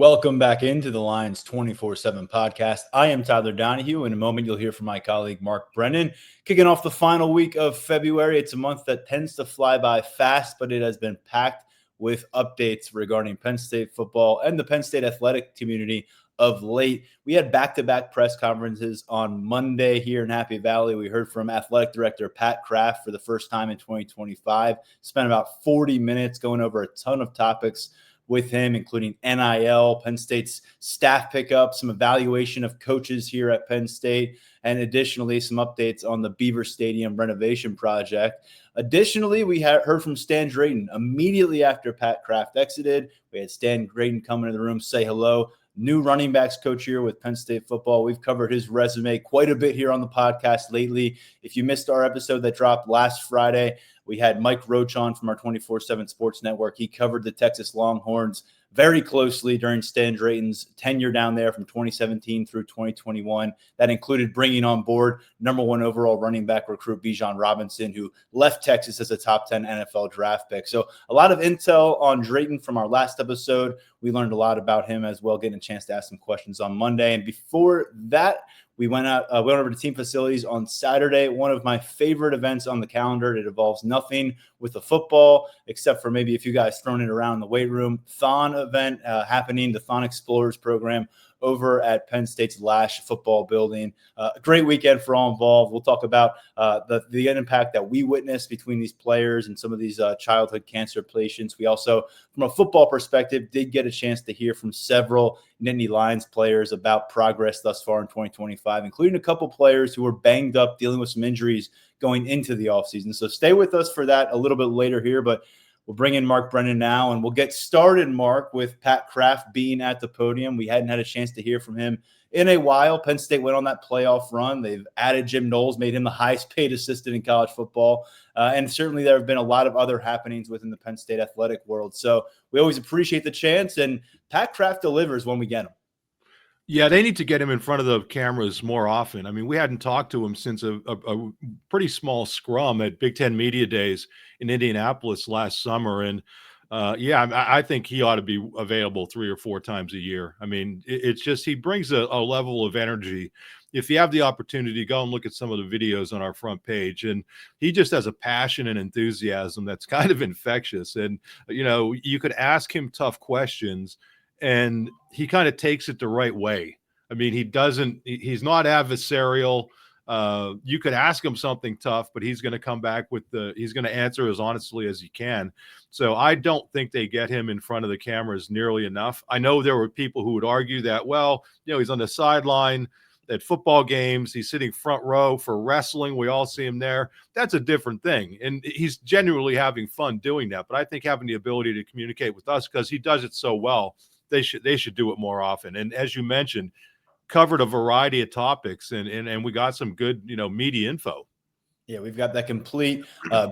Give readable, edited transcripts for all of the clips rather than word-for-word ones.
Welcome back into the Lions247 Podcast. I am Tyler Donahue. In a moment, you'll hear from my colleague, Mark Brennan. Kicking off the final week of February, it's a month that tends to fly by fast, but it has been packed with updates regarding Penn State football and the Penn State athletic community of late. We had back-to-back press conferences on Monday here in Happy Valley. We heard from athletic director Pat Kraft for the first time in 2025. Spent about 40 minutes going over a ton of topics with him, including NIL, Penn State's staff pickup, some evaluation of coaches here at Penn State, and additionally some updates on the Beaver Stadium renovation project. Additionally, we heard from Stan Drayton immediately after Pat Kraft exited. We had Stan Drayton come into the room, say hello. New running backs coach here with Penn State football. We've covered his resume quite a bit here on the podcast lately. If you missed our episode that dropped last Friday, we had Mike Roach on from our 24/7 Sports Network. He covered the Texas Longhorns very closely during Stan Drayton's tenure down there from 2017 through 2021. That included bringing on board number one overall running back recruit Bijan Robinson, who left Texas as a top 10 NFL draft pick. So a lot of intel on Drayton from our last episode. We learned a lot about him as well, getting a chance to ask some questions on Monday. And before that, we went over to team facilities on Saturday, one of my favorite events on the calendar. It involves nothing with the football, except for maybe a few guys throwing it around in the weight room. THON event happening, the THON Explorers program over at Penn State's Lash football building. A great weekend for all involved. We'll talk about the impact that we witnessed between these players and some of these childhood cancer patients. We also, from a football perspective, did get a chance to hear from several Nittany Lions players about progress thus far in 2025, including a couple players who were banged up, dealing with some injuries going into the offseason. So stay with us for that a little bit later here, but we'll bring in Mark Brennan now, and we'll get started, Mark, with Pat Kraft being at the podium. We hadn't had a chance to hear from him in a while. Penn State went on that playoff run. They've added Jim Knowles, made him the highest paid assistant in college football. And certainly there have been a lot of other happenings within the Penn State athletic world. So we always appreciate the chance, and Pat Kraft delivers when we get him. Yeah, they need to get him in front of the cameras more often. I mean, we hadn't talked to him since a pretty small scrum at Big Ten Media Days in Indianapolis last summer. And I think he ought to be available 3 or 4 times a year. I mean, it's just he brings a level of energy. If you have the opportunity, go and look at some of the videos on our front page. And he just has a passion and enthusiasm that's kind of infectious. And, you know, you could ask him tough questions, and he kind of takes it the right way. I mean, he's not adversarial. You could ask him something tough, but he's going to come back he's going to answer as honestly as he can. So I don't think they get him in front of the cameras nearly enough. I know there were people who would argue that, well, you know, he's on the sideline at football games. He's sitting front row for wrestling. We all see him there. That's a different thing. And he's genuinely having fun doing that. But I think having the ability to communicate with us, because he does it so well, they should do it more often. And as you mentioned, covered a variety of topics, and we got some good, you know, meaty info. Yeah, we've got that complete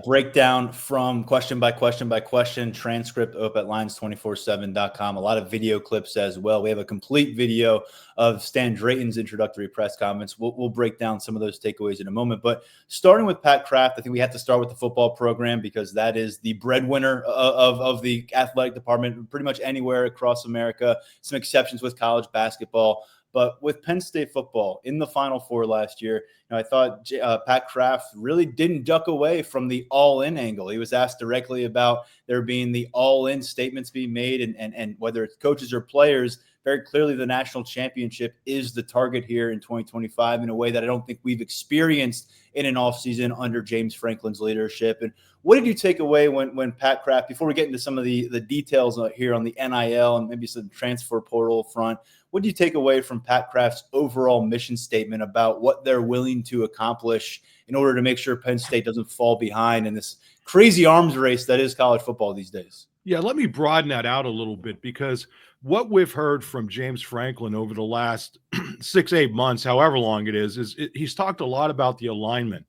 breakdown from question by question transcript up at Lions247.com. A lot of video clips as well. We have a complete video of Stan Drayton's introductory press comments. We'll break down some of those takeaways in a moment. But starting with Pat Kraft, I think we have to start with the football program, because that is the breadwinner of the athletic department pretty much anywhere across America. Some exceptions with college basketball. But with Penn State football in the Final Four last year, you know, I thought Pat Kraft really didn't duck away from the all-in angle. He was asked directly about there being the all-in statements being made, and whether it's coaches or players. Very clearly, the national championship is the target here in 2025 in a way that I don't think we've experienced in an offseason under James Franklin's leadership. And what did you take away when Pat Kraft, before we get into some of the details here on the NIL and maybe some transfer portal front, what do you take away from Pat Kraft's overall mission statement about what they're willing to accomplish in order to make sure Penn State doesn't fall behind in this crazy arms race that is college football these days? Yeah, let me broaden that out a little bit, because what we've heard from James Franklin over the last 6-8 months, however long it is he's talked a lot about the alignment,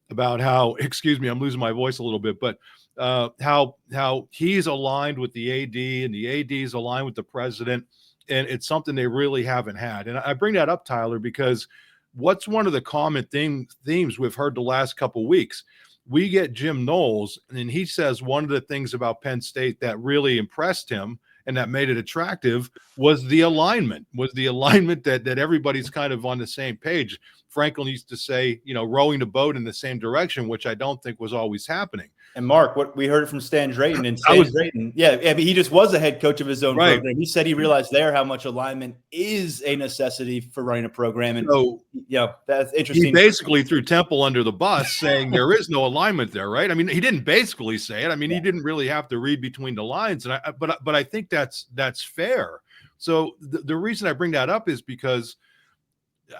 about how, excuse me, I'm losing my voice a little bit, but how he's aligned with the AD and the AD is aligned with the president. And it's something they really haven't had. And I bring that up, Tyler, because what's one of the common themes we've heard the last couple of weeks? We get Jim Knowles, and he says one of the things about Penn State that really impressed him and that made it attractive was the alignment, that everybody's kind of on the same page. Franklin used to say, rowing the boat in the same direction, which I don't think was always happening. And Mark, what we heard from Stan Drayton, Drayton, I mean, he just was a head coach of his own program. He said he realized there how much alignment is a necessity for running a program. And so, that's interesting. He basically threw Temple under the bus, saying there is no alignment there, right? I mean, he didn't basically say it. I mean, he didn't really have to read between the lines, but I think that's fair. So the reason I bring that up is because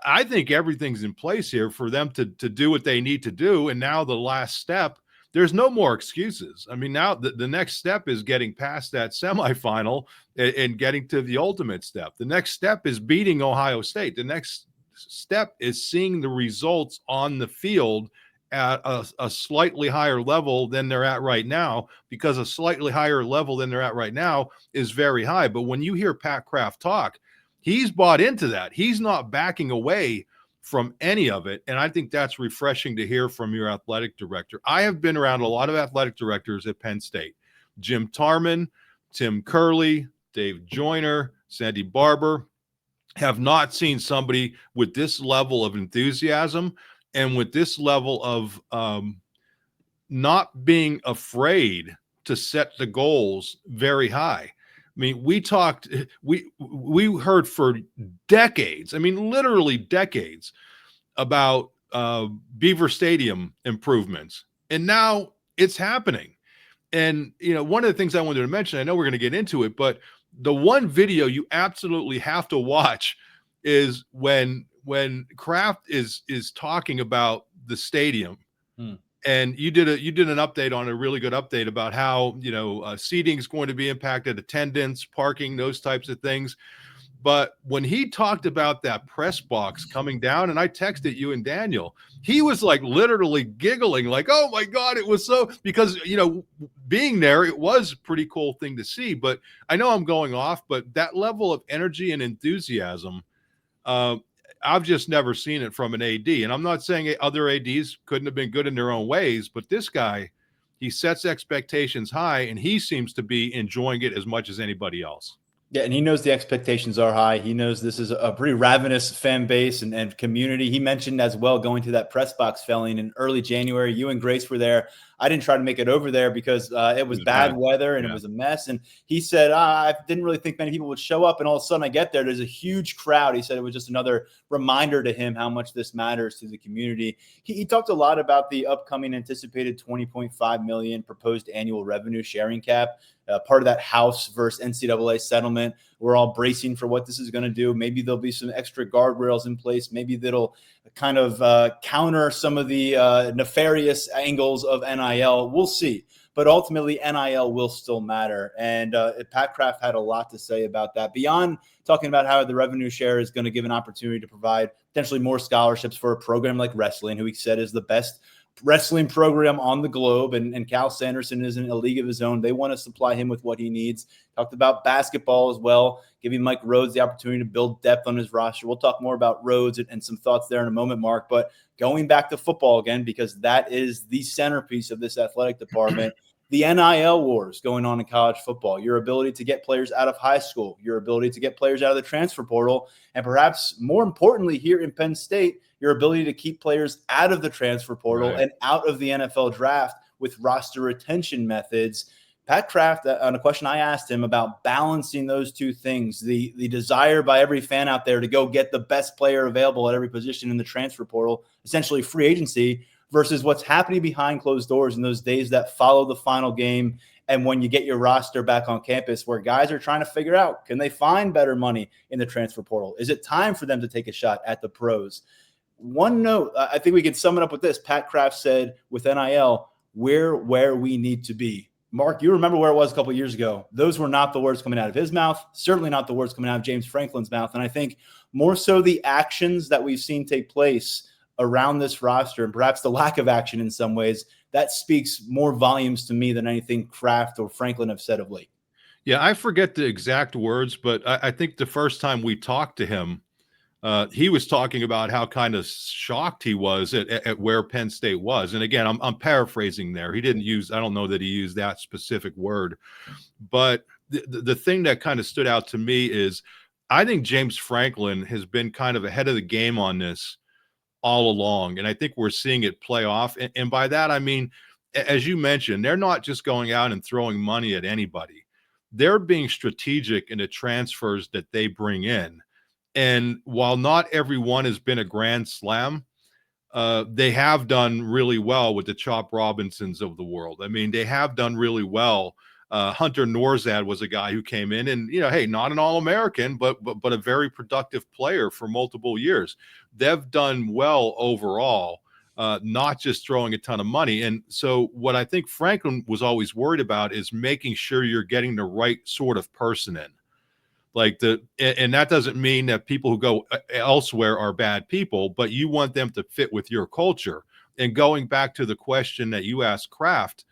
I think everything's in place here for them to do what they need to do, and now the last step. There's no more excuses. I mean, now the next step is getting past that semifinal and getting to the ultimate step. The next step is beating Ohio State. The next step is seeing the results on the field at a slightly higher level than they're at right now, because a slightly higher level than they're at right now is very high. But when you hear Pat Kraft talk, he's bought into that. He's not backing away from any of it. And I think that's refreshing to hear from your athletic director. I have been around a lot of athletic directors at Penn State. Jim Tarman, Tim Curley, Dave Joyner, Sandy Barber, have not seen somebody with this level of enthusiasm and with this level of not being afraid to set the goals very high. I mean, we heard for decades, I mean, literally decades, about Beaver Stadium improvements. And now it's happening. And, one of the things I wanted to mention, I know we're going to get into it, but the one video you absolutely have to watch is when Kraft is talking about the stadium. And you did an update on a really good update about how, seating is going to be impacted, attendance, parking, those types of things. But when he talked about that press box coming down, and I texted you and Daniel, he was like literally giggling, like, oh my God, it was so, because, being there, it was a pretty cool thing to see. But I know I'm going off, but that level of energy and enthusiasm, I've just never seen it from an AD. And I'm not saying other ADs couldn't have been good in their own ways, but this guy, he sets expectations high, and he seems to be enjoying it as much as anybody else. Yeah, and he knows the expectations are high. He knows this is a pretty ravenous fan base and community. He mentioned as well going to that press box filling in early January. You and Grace were there. I didn't try to make it over there because it was bad weather and it was a mess. And he said, I didn't really think many people would show up. And all of a sudden I get there's a huge crowd. He said it was just another reminder to him how much this matters to the community. He talked a lot about the upcoming anticipated $20.5 million proposed annual revenue sharing cap. Part of that House versus NCAA settlement. We're all bracing for what this is going to do. Maybe there'll be some extra guardrails in place. Maybe that'll kind of counter some of the nefarious angles of NIL. We'll see. But ultimately, NIL will still matter. And Pat Kraft had a lot to say about that. Beyond talking about how the revenue share is going to give an opportunity to provide potentially more scholarships for a program like wrestling, who he said is the best wrestling program on the globe, and Cal Sanderson is in a league of his own. They want to supply him with what he needs. Talked about basketball as well, giving Mike Rhodes the opportunity to build depth on his roster. We'll talk more about Rhodes and some thoughts there in a moment, Mark, but going back to football again, because that is the centerpiece of this athletic department. The NIL wars going on in college football, your ability to get players out of high school, your ability to get players out of the transfer portal, and perhaps more importantly here in Penn State, your ability to keep players out of the transfer portal and out of the NFL draft with roster retention methods. Pat Kraft, on a question I asked him about balancing those two things, the desire by every fan out there to go get the best player available at every position in the transfer portal, essentially free agency, versus what's happening behind closed doors in those days that follow the final game. And when you get your roster back on campus, where guys are trying to figure out, can they find better money in the transfer portal? Is it time for them to take a shot at the pros? One note, I think we can sum it up with this. Pat Kraft said with NIL, we're where we need to be. Mark, you remember where it was a couple of years ago. Those were not the words coming out of his mouth, certainly not the words coming out of James Franklin's mouth. And I think more so the actions that we've seen take place around this roster, and perhaps the lack of action in some ways, that speaks more volumes to me than anything Kraft or Franklin have said of late. Yeah, I forget the exact words, but I think the first time we talked to him, he was talking about how kind of shocked he was at where Penn State was. And again, I'm paraphrasing there. He didn't use, I don't know that he used that specific word, but the thing that kind of stood out to me is I think James Franklin has been kind of ahead of the game on this all along. And I think we're seeing it play off. And by that, I mean, as you mentioned, they're not just going out and throwing money at anybody. They're being strategic in the transfers that they bring in. And while not everyone has been a grand slam, they have done really well with the Chop Robinsons of the world. I mean, they have done really well. Hunter Norzad was a guy who came in and, hey, not an All-American, but a very productive player for multiple years. They've done well overall, not just throwing a ton of money. And so what I think Franklin was always worried about is making sure you're getting the right sort of person in. And that doesn't mean that people who go elsewhere are bad people, but you want them to fit with your culture. And going back to the question that you asked Kraft,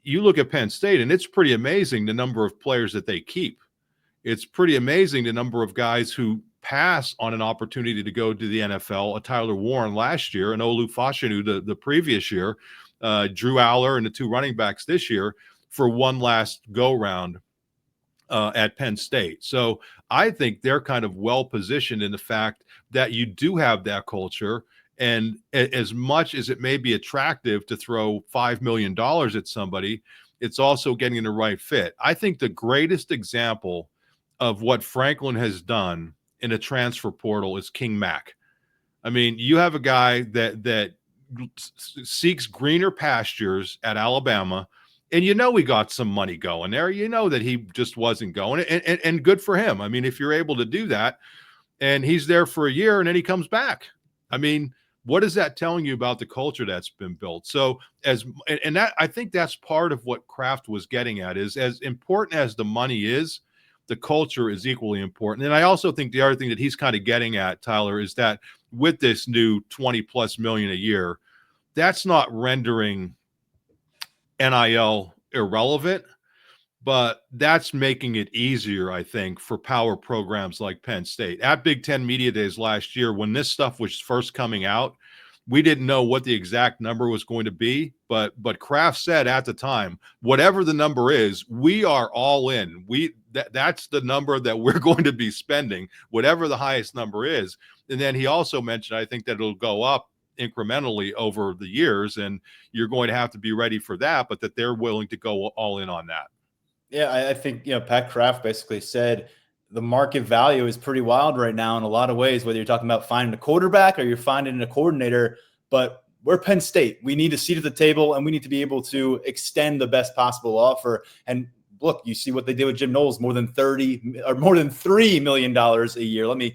you look at Penn State, and it's pretty amazing the number of players that they keep. It's pretty amazing the number of guys who pass on an opportunity to go to the NFL. A Tyler Warren last year, and Olu Fashanu the previous year, Drew Aller and the two running backs this year for one last go-round at Penn State. So I think they're kind of well-positioned in the fact that you do have that culture. And as much as it may be attractive to throw $5 million at somebody, it's also getting the right fit. I think the greatest example of what Franklin has done in a transfer portal is King Mack. I mean, you have a guy that seeks greener pastures at Alabama, and he got some money going there. That he just wasn't going, and good for him. I mean, if you're able to do that, and he's there for a year, and then he comes back. I mean, what is that telling you about the culture that's been built? So I think that's part of what Kraft was getting at, is as important as the money is, the culture is equally important. And I also think the other thing that he's kind of getting at, Tyler, is that with this new 20 plus million a year, that's not rendering NIL irrelevant, but that's making it easier, I think, for power programs like Penn State. At Big Ten Media Days last year, when this stuff was first coming out, we didn't know what the exact number was going to be, but Kraft said at the time, whatever the number is, we are all in. That's the number that we're going to be spending, whatever the highest number is. And then he also mentioned, I think, that it'll go up incrementally over the years, and you're going to have to be ready for that, but that they're willing to go all in on that. Yeah, I think, Pat Kraft basically said the market value is pretty wild right now in a lot of ways, whether you're talking about finding a quarterback or you're finding a coordinator. But we're Penn State. We need a seat at the table, and we need to be able to extend the best possible offer. And look, you see what they did with Jim Knowles, more than $3 million a year. Let me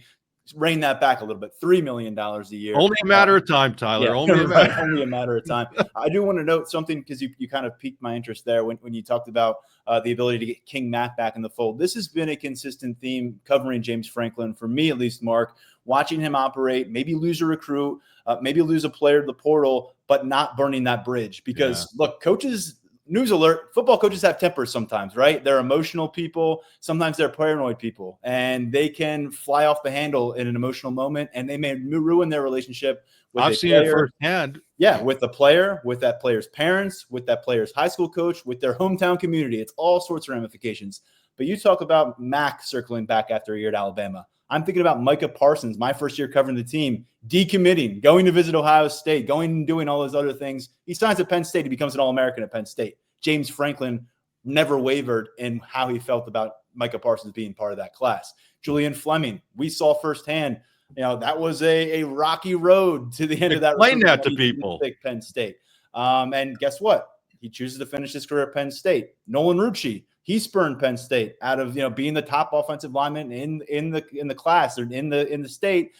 rein that back a little bit. $3 million a year. Only a matter of time, Tyler. Yeah, only a matter of time. I do want to note something, because you kind of piqued my interest there when you talked about the ability to get King Mack back in the fold. This has been a consistent theme covering James Franklin, for me at least, Mark, watching him operate, maybe lose a recruit, maybe lose a player to the portal, but not burning that bridge. Because, look, coaches – news alert, football coaches have tempers sometimes, right? They're emotional people. Sometimes they're paranoid people, and they can fly off the handle in an emotional moment, and they may ruin their relationship with I've seen it firsthand. Yeah, with the player, with that player's parents, with that player's high school coach, with their hometown community. It's all sorts of ramifications. But you talk about Mack circling back after a year at Alabama. I'm thinking about Micah Parsons, my first year covering the team, decommitting, going to visit Ohio State, going and doing all those other things. He signs at Penn State. He becomes an All-American at Penn State. James Franklin never wavered in how he felt about Micah Parsons being part of that class. Julian Fleming, we saw firsthand, that was a rocky road to the end of that. Explain that to people. Penn State. And guess what? He chooses to finish his career at Penn State. Nolan Rucci, he spurned Penn State out of being the top offensive lineman in the class or in the state.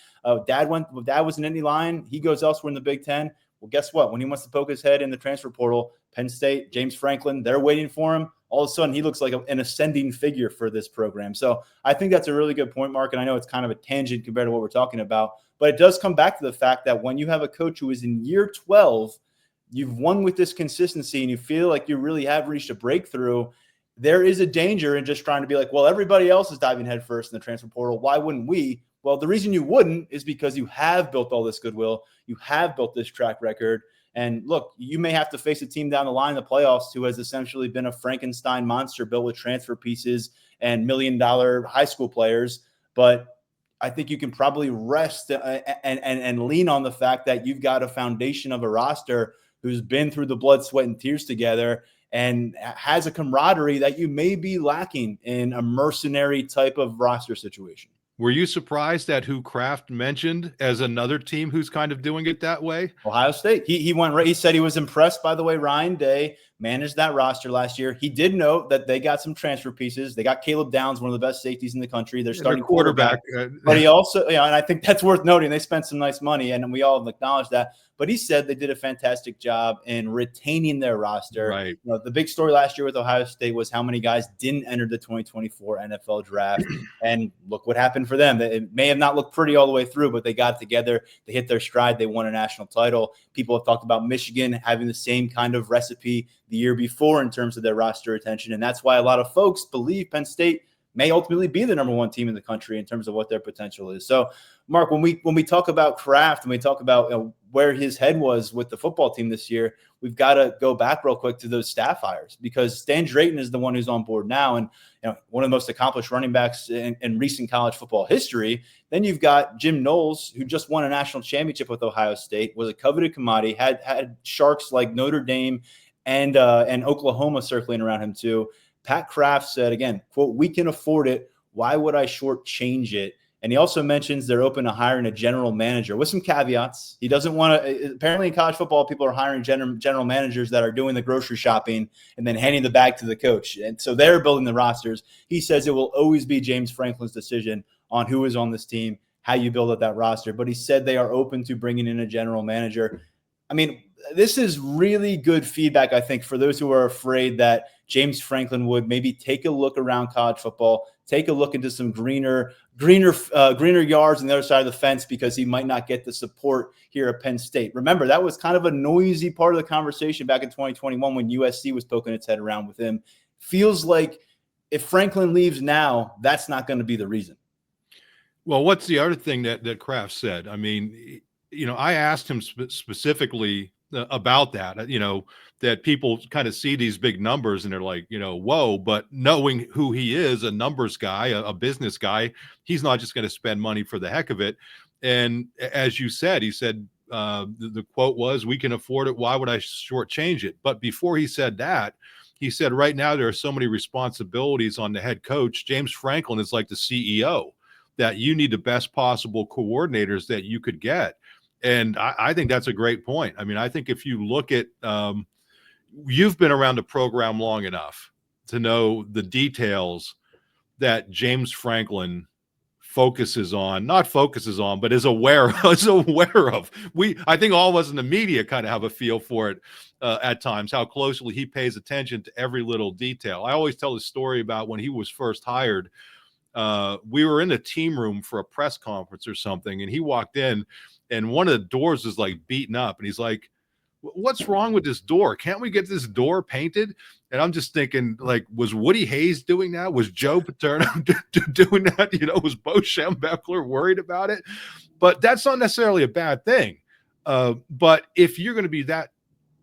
Dad was an Nittany Lion. He goes elsewhere in the Big Ten. Well, guess what? When he wants to poke his head in the transfer portal, Penn State, James Franklin, they're waiting for him. All of a sudden, he looks like an ascending figure for this program. So I think that's a really good point, Mark. And I know it's kind of a tangent compared to what we're talking about, but it does come back to the fact that when you have a coach who is in year 12, you've won with this consistency, and you feel like you really have reached a breakthrough. There is a danger in just trying to be like, well, everybody else is diving headfirst in the transfer portal. Why wouldn't we? Well, the reason you wouldn't is because you have built all this goodwill. You have built this track record. And look, you may have to face a team down the line in the playoffs who has essentially been a Frankenstein monster built with transfer pieces and $1 million high school players. But I think you can probably rest and lean on the fact that you've got a foundation of a roster who's been through the blood, sweat, and tears together and has a camaraderie that you may be lacking in a mercenary type of roster situation. Were you surprised at who Kraft mentioned as another team who's kind of doing it that way? Ohio State. He said he was impressed by the way Ryan Day managed that roster last year. He did note that they got some transfer pieces. They got Caleb Downs, one of the best safeties in the country. They're starting quarterback. But he also, and I think that's worth noting, they spent some nice money, and we all have acknowledged that. But he said they did a fantastic job in retaining their roster. Right. The big story last year with Ohio State was how many guys didn't enter the 2024 NFL draft. And look what happened for them. It may have not looked pretty all the way through, but they got together. They hit their stride. They won a national title. People have talked about Michigan having the same kind of recipe the year before in terms of their roster retention. And that's why a lot of folks believe Penn State may ultimately be the number one team in the country in terms of what their potential is. So, Mark, when we talk about Kraft and we talk about where his head was with the football team this year, we've got to go back real quick to those staff hires, because Stan Drayton is the one who's on board now, and one of the most accomplished running backs in recent college football history. Then you've got Jim Knowles, who just won a national championship with Ohio State, was a coveted commodity, had sharks like Notre Dame and Oklahoma circling around him too. Pat Kraft said, again, quote, "We can afford it. Why would I shortchange it?" And he also mentions they're open to hiring a general manager with some caveats. He doesn't want to. Apparently, in college football, people are hiring general managers that are doing the grocery shopping and then handing the bag to the coach. And so they're building the rosters. He says it will always be James Franklin's decision on who is on this team, how you build up that roster. But he said they are open to bringing in a general manager. I mean, this is really good feedback, I think, for those who are afraid that James Franklin would maybe take a look around college football, take a look into some greener yards on the other side of the fence, because he might not get the support here at Penn State. Remember, that was kind of a noisy part of the conversation back in 2021 when USC was poking its head around with him. Feels like if Franklin leaves now, that's not going to be the reason. Well, what's the other thing that Kraft said? I mean, I asked him specifically about that, that people kind of see these big numbers and they're like, whoa, but knowing who he is, a numbers guy, a business guy, he's not just going to spend money for the heck of it. And as you said, he said, the quote was, "We can afford it. Why would I shortchange it?" But before he said that, he said, right now there are so many responsibilities on the head coach. James Franklin is like the CEO, that you need the best possible coordinators that you could get. And I think that's a great point. I mean, I think if you look at, you've been around the program long enough to know the details that James Franklin but is aware of. I think all of us in the media kind of have a feel for it at times, how closely he pays attention to every little detail. I always tell the story about when he was first hired. We were in the team room for a press conference or something, and he walked in, and one of the doors was like beaten up, and he's like, "What's wrong with this door? Can't we get this door painted?" And I'm just thinking, like, was Woody Hayes doing that? Was Joe Paterno doing that? Was Bo Schembechler worried about it? But that's not necessarily a bad thing. But if you're going to be that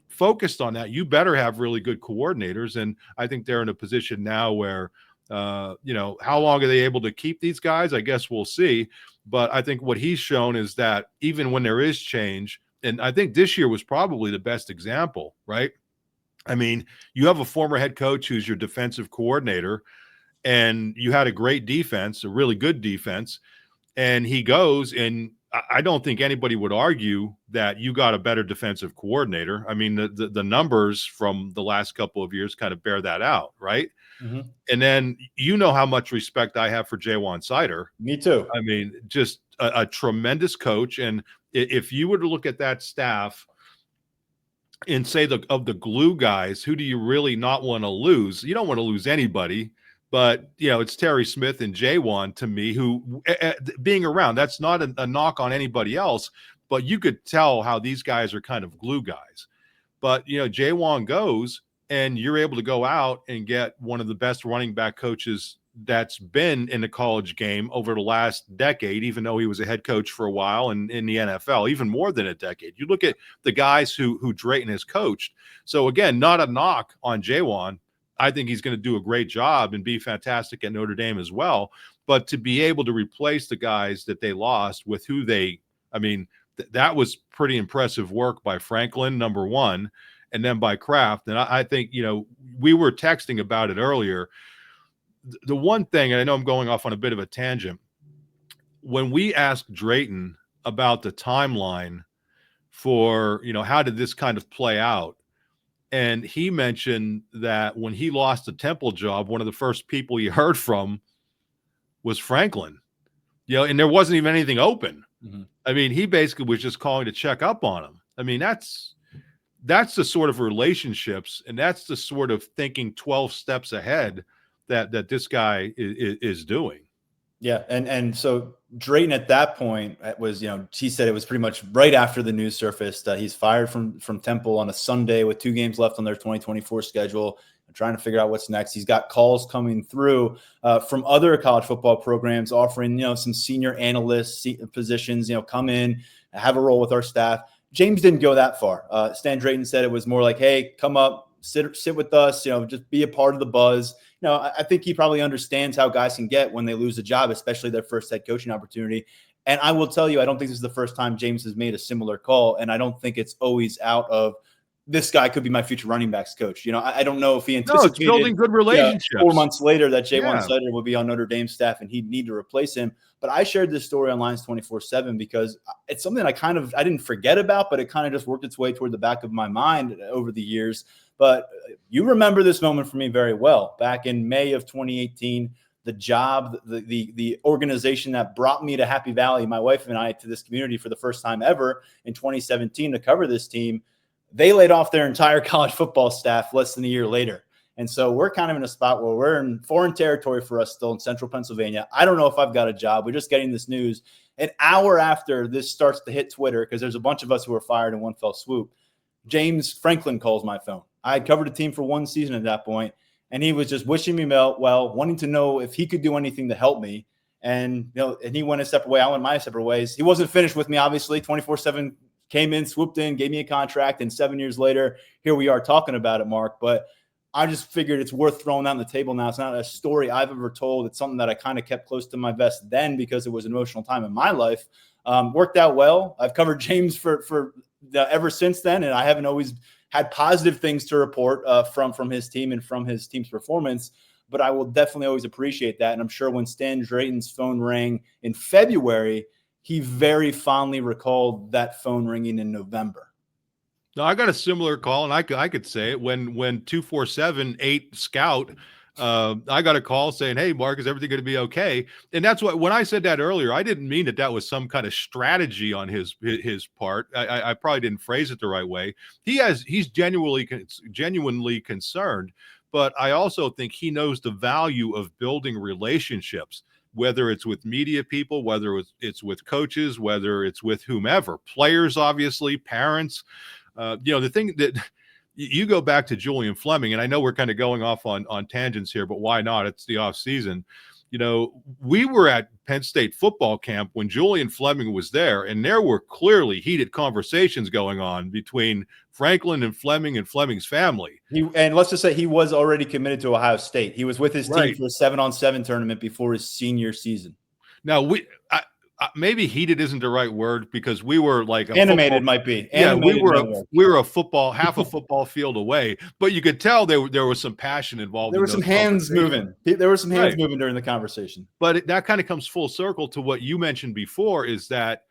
focused on that, you better have really good coordinators. And I think they're in a position now where, how long are they able to keep these guys? I guess we'll see. But I think what he's shown is that even when there is change, and I think this year was probably the best example, right? I mean, you have a former head coach who's your defensive coordinator, and you had a great defense, a really good defense, and he goes, and I don't think anybody would argue that you got a better defensive coordinator. I mean, the numbers from the last couple of years kind of bear that out, right? Mm-hmm. And then how much respect I have for Jaywan Sider. Me too. I mean, just a tremendous coach. And if you were to look at that staff and say of the glue guys, who do you really not want to lose? You don't want to lose anybody, but it's Terry Smith and Jaywan to me, who being around, that's not a knock on anybody else, but you could tell how these guys are kind of glue guys. But Jaywan goes, and you're able to go out and get one of the best running back coaches that's been in the college game over the last decade, even though he was a head coach for a while and in the NFL, even more than a decade. You look at the guys who Drayton has coached. So again, not a knock on Jaywan. I think he's going to do a great job and be fantastic at Notre Dame as well. But to be able to replace the guys that they lost with who that was pretty impressive work by Franklin, number one, and then by Kraft. And I think, we were texting about it earlier. The one thing, and I know I'm going off on a bit of a tangent, when we asked Drayton about the timeline for, how did this kind of play out? And he mentioned that when he lost the Temple job, one of the first people he heard from was Franklin, and there wasn't even anything open. Mm-hmm. I mean, he basically was just calling to check up on him. I mean, that's the sort of relationships, and that's the sort of thinking 12 steps ahead that this guy is doing. Yeah. And so Drayton at that point was, he said it was pretty much right after the news surfaced that he's fired from Temple on a Sunday with 2 games left on their 2024 schedule, trying to figure out what's next. He's got calls coming through from other college football programs offering, some senior analyst positions, come in, have a role with our staff. James didn't go that far. Stan Drayton said it was more like, hey, come up, sit with us, just be a part of the buzz. I think he probably understands how guys can get when they lose a job, especially their first head coaching opportunity. And I will tell you, I don't think this is the first time James has made a similar call. And I don't think it's always out of this guy could be my future running backs coach. I don't know if he anticipated it's building good relationships. 4 months later that Jaywan Sider would be on Notre Dame staff and he'd need to replace him. But I shared this story on Lions247 because it's something I didn't forget about, but it kind of just worked its way toward the back of my mind over the years. But you remember this moment for me very well. Back in May of 2018, the job, the organization that brought me to Happy Valley, my wife and I, to this community for the first time ever in 2017 to cover this team, they laid off their entire college football staff less than a year later. And so we're kind of in a spot where we're in foreign territory for us still in central Pennsylvania. I don't know if I've got a job. We're just getting this news. An hour after this starts to hit Twitter, because there's a bunch of us who were fired in one fell swoop, James Franklin calls my phone. I had covered a team for 1 season at that point, and he was just wishing me well, wanting to know if he could do anything to help me. And, and he went a separate way. I went my separate ways. He wasn't finished with me, obviously. 24/7 came in, swooped in, gave me a contract, and 7 years later, here we are talking about it, Mark. But I just figured it's worth throwing that on the table now. It's not a story I've ever told. It's something that I kind of kept close to my vest then because it was an emotional time in my life. Worked out well. I've covered James for ever since then, and I haven't always had positive things to report from his team and from his team's performance. But I will definitely always appreciate that. And I'm sure when Stan Drayton's phone rang in February, he very fondly recalled that phone ringing in November. No, I got a similar call, and I could say it when 247 Scout. I got a call saying, "Hey, Mark, is everything going to be okay?" And that's what, when I said that earlier, I didn't mean that was some kind of strategy on his part. I probably didn't phrase it the right way. He's genuinely concerned, but I also think he knows the value of building relationships, whether it's with media people, whether it's with coaches, whether it's with whomever, players, obviously, parents. The thing that you go back to Julian Fleming, and I know we're kind of going off on tangents here, but why not? It's the off season. We were at Penn State football camp when Julian Fleming was there, and there were clearly heated conversations going on between Franklin and Fleming's family. And let's just say he was already committed to Ohio State. He was with his team for a 7-on-7 tournament before his senior season. Now, maybe heated isn't the right word because we were like animated might be. Animated, we were half a football field away, but you could tell there was some passion involved. There were some hands moving. There were some hands moving during the conversation. But that kind of comes full circle to what you mentioned before, is that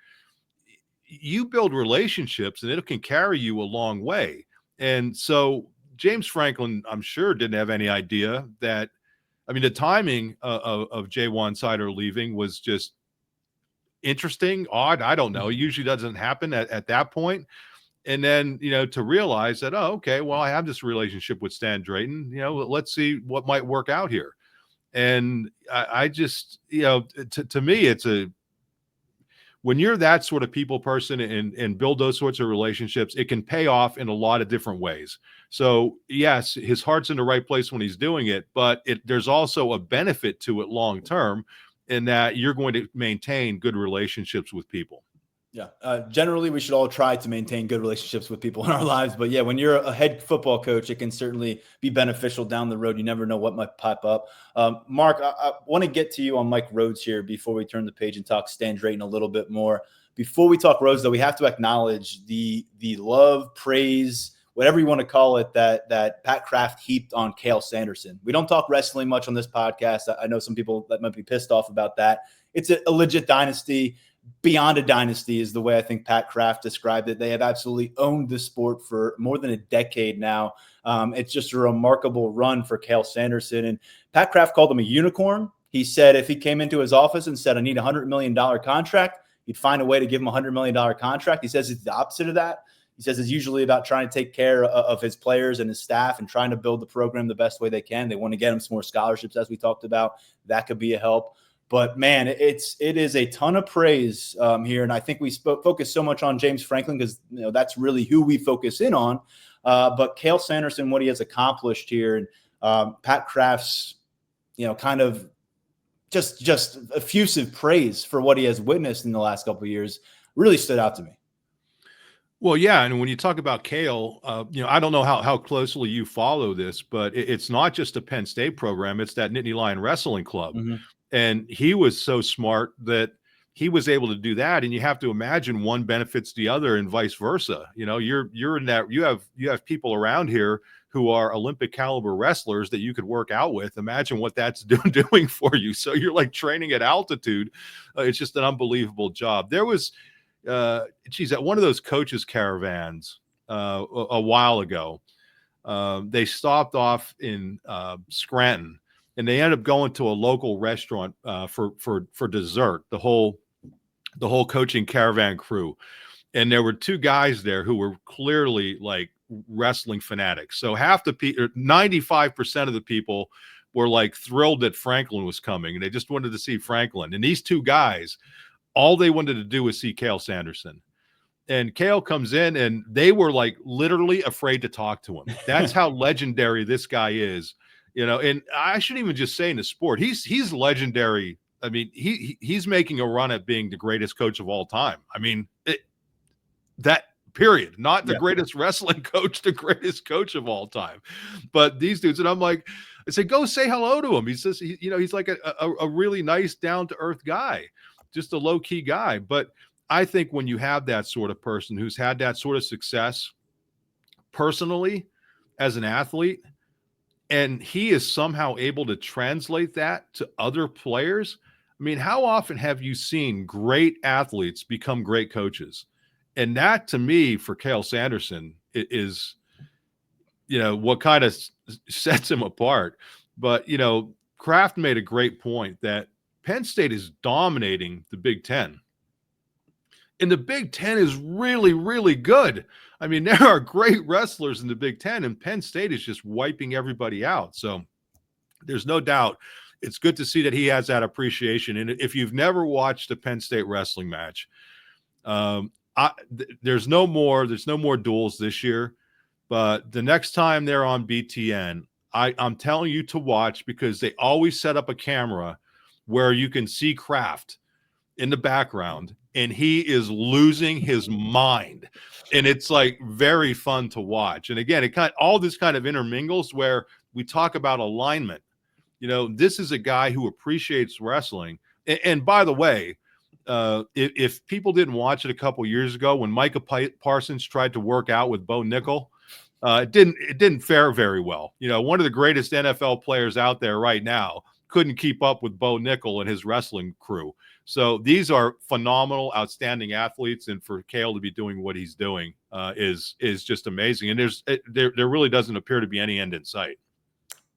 you build relationships and it can carry you a long way. And so James Franklin, I'm sure, didn't have any idea that, the timing of Jaywan Sider leaving was just interesting, odd. I don't know. It usually doesn't happen at that point. And then, to realize that, oh, okay, well, I have this relationship with Stan Drayton, let's see what might work out here. And I just, to me, when you're that sort of people person and build those sorts of relationships, it can pay off in a lot of different ways. So yes, his heart's in the right place when he's doing it, but there's also a benefit to it long term in that you're going to maintain good relationships with people. Yeah. Generally, we should all try to maintain good relationships with people in our lives. But yeah, when you're a head football coach, it can certainly be beneficial down the road. You never know what might pop up. Mark, I want to get to you on Mike Rhodes here before we turn the page and talk Stan Drayton a little bit more. Before we talk Rhodes, though, we have to acknowledge the love, praise, whatever you want to call it, that Pat Kraft heaped on Cael Sanderson. We don't talk wrestling much on this podcast. I know some people that might be pissed off about that. It's a legit dynasty. Beyond a dynasty is the way I think Pat Kraft described it. They have absolutely owned the sport for more than a decade now. It's just a remarkable run for Cael Sanderson. And Pat Kraft called him a unicorn. He said if he came into his office and said, I need a $100 million contract, he'd find a way to give him a $100 million contract. He says it's the opposite of that. He says it's usually about trying to take care of his players and his staff and trying to build the program the best way they can. They want to get him some more scholarships, as we talked about. That could be a help. But, man, it is a ton of praise here. And I think we focus so much on James Franklin because, that's really who we focus in on. But Cael Sanderson, what he has accomplished here, and Pat Kraft's, kind of just effusive praise for what he has witnessed in the last couple of years really stood out to me. Well, yeah, and when you talk about Cael, I don't know how closely you follow this, but it's not just a Penn State program. It's that Nittany Lion Wrestling Club. Mm-hmm. And he was so smart that he was able to do that. And you have to imagine one benefits the other and vice versa. You're in that you have people around here who are Olympic caliber wrestlers that you could work out with. Imagine what that's doing for you. So you're like training at altitude. It's just an unbelievable job. There was, at one of those coaches' caravans a while ago, they stopped off in Scranton. And they ended up going to a local restaurant for dessert, the whole coaching caravan crew. And there were two guys there who were clearly like wrestling fanatics. So 95% of the people were like thrilled that Franklin was coming, and they just wanted to see Franklin. And these two guys, all they wanted to do was see Cael Sanderson. And Cael comes in, and they were like literally afraid to talk to him. That's how legendary this guy is. And I shouldn't even just say in the sport, he's legendary. I mean, he's making a run at being the greatest coach of all time. I mean, that period, not the greatest wrestling coach, the greatest coach of all time. But these dudes, and I'm like, I say, go say hello to him. He says, he's like a really nice, down to earth guy, just a low key guy. But I think when you have that sort of person who's had that sort of success personally as an athlete, and he is somehow able to translate that to other players. I mean, how often have you seen great athletes become great coaches? And that, to me, for Cael Sanderson is, what kind of sets him apart. But, Kraft made a great point that Penn State is dominating the Big Ten. And the Big Ten is really, really good. I mean, there are great wrestlers in the Big Ten, and Penn State is just wiping everybody out. So there's no doubt it's good to see that he has that appreciation. And if you've never watched a Penn State wrestling match, there's no more duels this year. But the next time they're on BTN, I'm telling you to watch, because they always set up a camera where you can see Kraft in the background, and he is losing his mind, and it's like very fun to watch. And again, all this kind of intermingles where we talk about alignment. This is a guy who appreciates wrestling. And by the way, if people didn't watch it a couple years ago when Micah Parsons tried to work out with Bo Nickel, it didn't fare very well. One of the greatest NFL players out there right now couldn't keep up with Bo Nickel and his wrestling crew. So these are phenomenal, outstanding athletes, and for Cael to be doing what he's doing is just amazing. And there really doesn't appear to be any end in sight.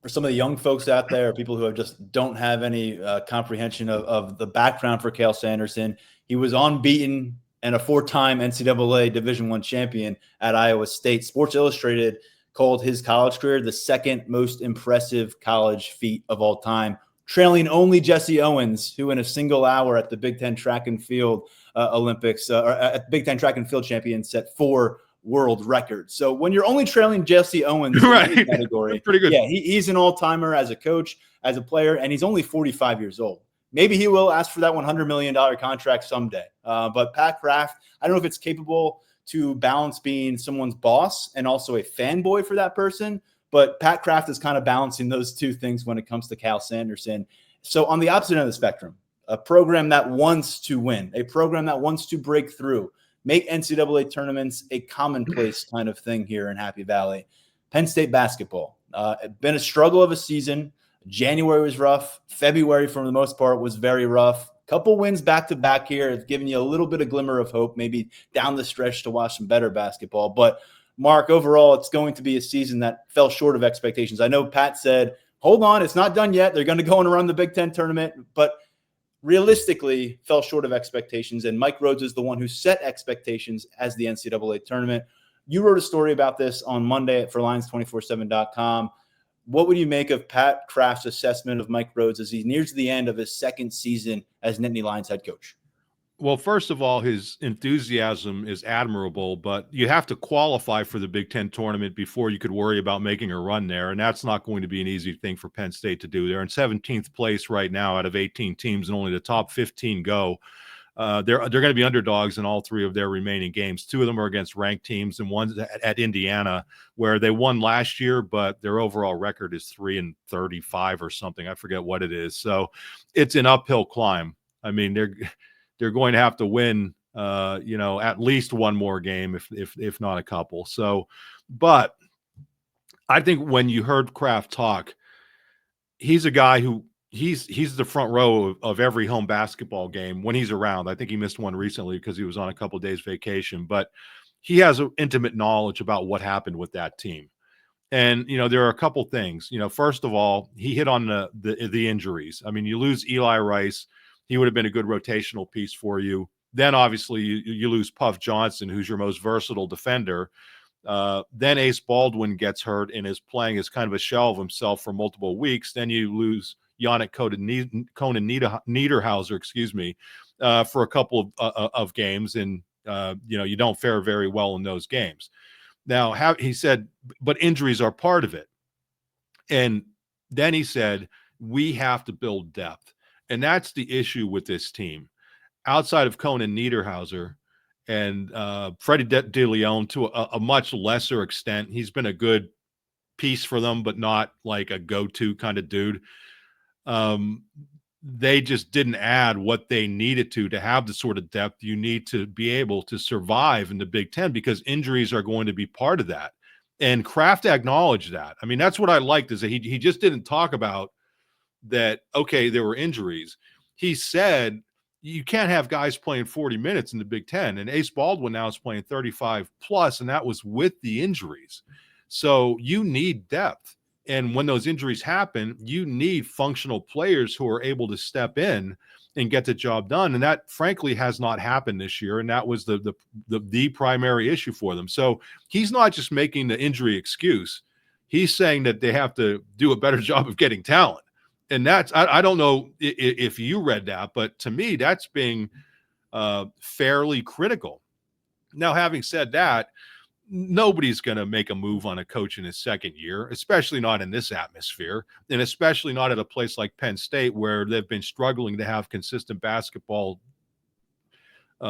For some of the young folks out there, people who just don't have any comprehension of the background for Cael Sanderson, he was unbeaten and a 4-time NCAA Division I champion at Iowa State. Sports Illustrated called his college career the second most impressive college feat of all time, trailing only Jesse Owens, who in a single hour at the Big Ten Track and Field Olympics, or at the Big Ten Track and Field Champions, set 4 world record. So when you're only trailing Jesse Owens right. in the category, pretty good. Yeah, he's an all-timer as a coach, as a player, and he's only 45 years old. Maybe he will ask for that $100 million contract someday. But Pat Kraft, I don't know if it's capable to balance being someone's boss and also a fanboy for that person. But Pat Kraft is kind of balancing those two things when it comes to Cal Sanderson. So on the opposite end of the spectrum, a program that wants to win, a program that wants to break through, make NCAA tournaments a commonplace kind of thing here in Happy Valley. Penn State basketball. Been a struggle of a season. January was rough. February, for the most part, was very rough. Couple wins back-to-back here have given you a little bit of glimmer of hope, maybe down the stretch to watch some better basketball. But, Mark, overall, it's going to be a season that fell short of expectations. I know Pat said, hold on, it's not done yet. They're going to go and run the Big Ten tournament. But realistically, fell short of expectations. And Mike Rhodes is the one who set expectations as the NCAA tournament. You wrote a story about this on Monday for Lions247.com. What would you make of Pat Kraft's assessment of Mike Rhodes as he nears the end of his second season as Nittany Lions head coach? Well, first of all, his enthusiasm is admirable, but you have to qualify for the Big Ten tournament before you could worry about making a run there, and that's not going to be an easy thing for Penn State to do. They're in 17th place right now out of 18 teams, and only the top 15 go. They're going to be underdogs in all three of their remaining games. Two of them are against ranked teams, and one's at Indiana, where they won last year, but their overall record is 3-35 or something. I forget what it is. So it's an uphill climb. I mean, they're going to have to win, at least one more game, if not a couple. So, but I think when you heard Kraft talk, he's a guy who he's the front row of every home basketball game when he's around. I think he missed one recently because he was on a couple of days vacation, but he has an intimate knowledge about what happened with that team. And, there are a couple things. First of all, he hit on the injuries. I mean, you lose Eli Rice. He would have been a good rotational piece for you. Then, obviously, you lose Puff Johnson, who's your most versatile defender. Then Ace Baldwin gets hurt and is playing as kind of a shell of himself for multiple weeks. Then you lose Yannick Conan Niederhauser, for a couple of games. And, you don't fare very well in those games. Now, he said, but injuries are part of it. And then he said, we have to build depth. And that's the issue with this team. Outside of Conan Niederhauser and Freddie DeLeon to a much lesser extent, he's been a good piece for them, but not like a go-to kind of dude. They just didn't add what they needed to have the sort of depth you need to be able to survive in the Big Ten, because injuries are going to be part of that. And Kraft acknowledged that. I mean, that's what I liked, is that he just didn't talk about that, okay, there were injuries. He said, you can't have guys playing 40 minutes in the Big Ten. And Ace Baldwin now is playing 35 plus, and that was with the injuries. So you need depth. And when those injuries happen, you need functional players who are able to step in and get the job done. And that, frankly, has not happened this year. And that was the primary issue for them. So he's not just making the injury excuse. He's saying that they have to do a better job of getting talent. And that's, I don't know if you read that, but to me, that's being fairly critical. Now, having said that, nobody's going to make a move on a coach in his second year, especially not in this atmosphere, and especially not at a place like Penn State, where they've been struggling to have consistent basketball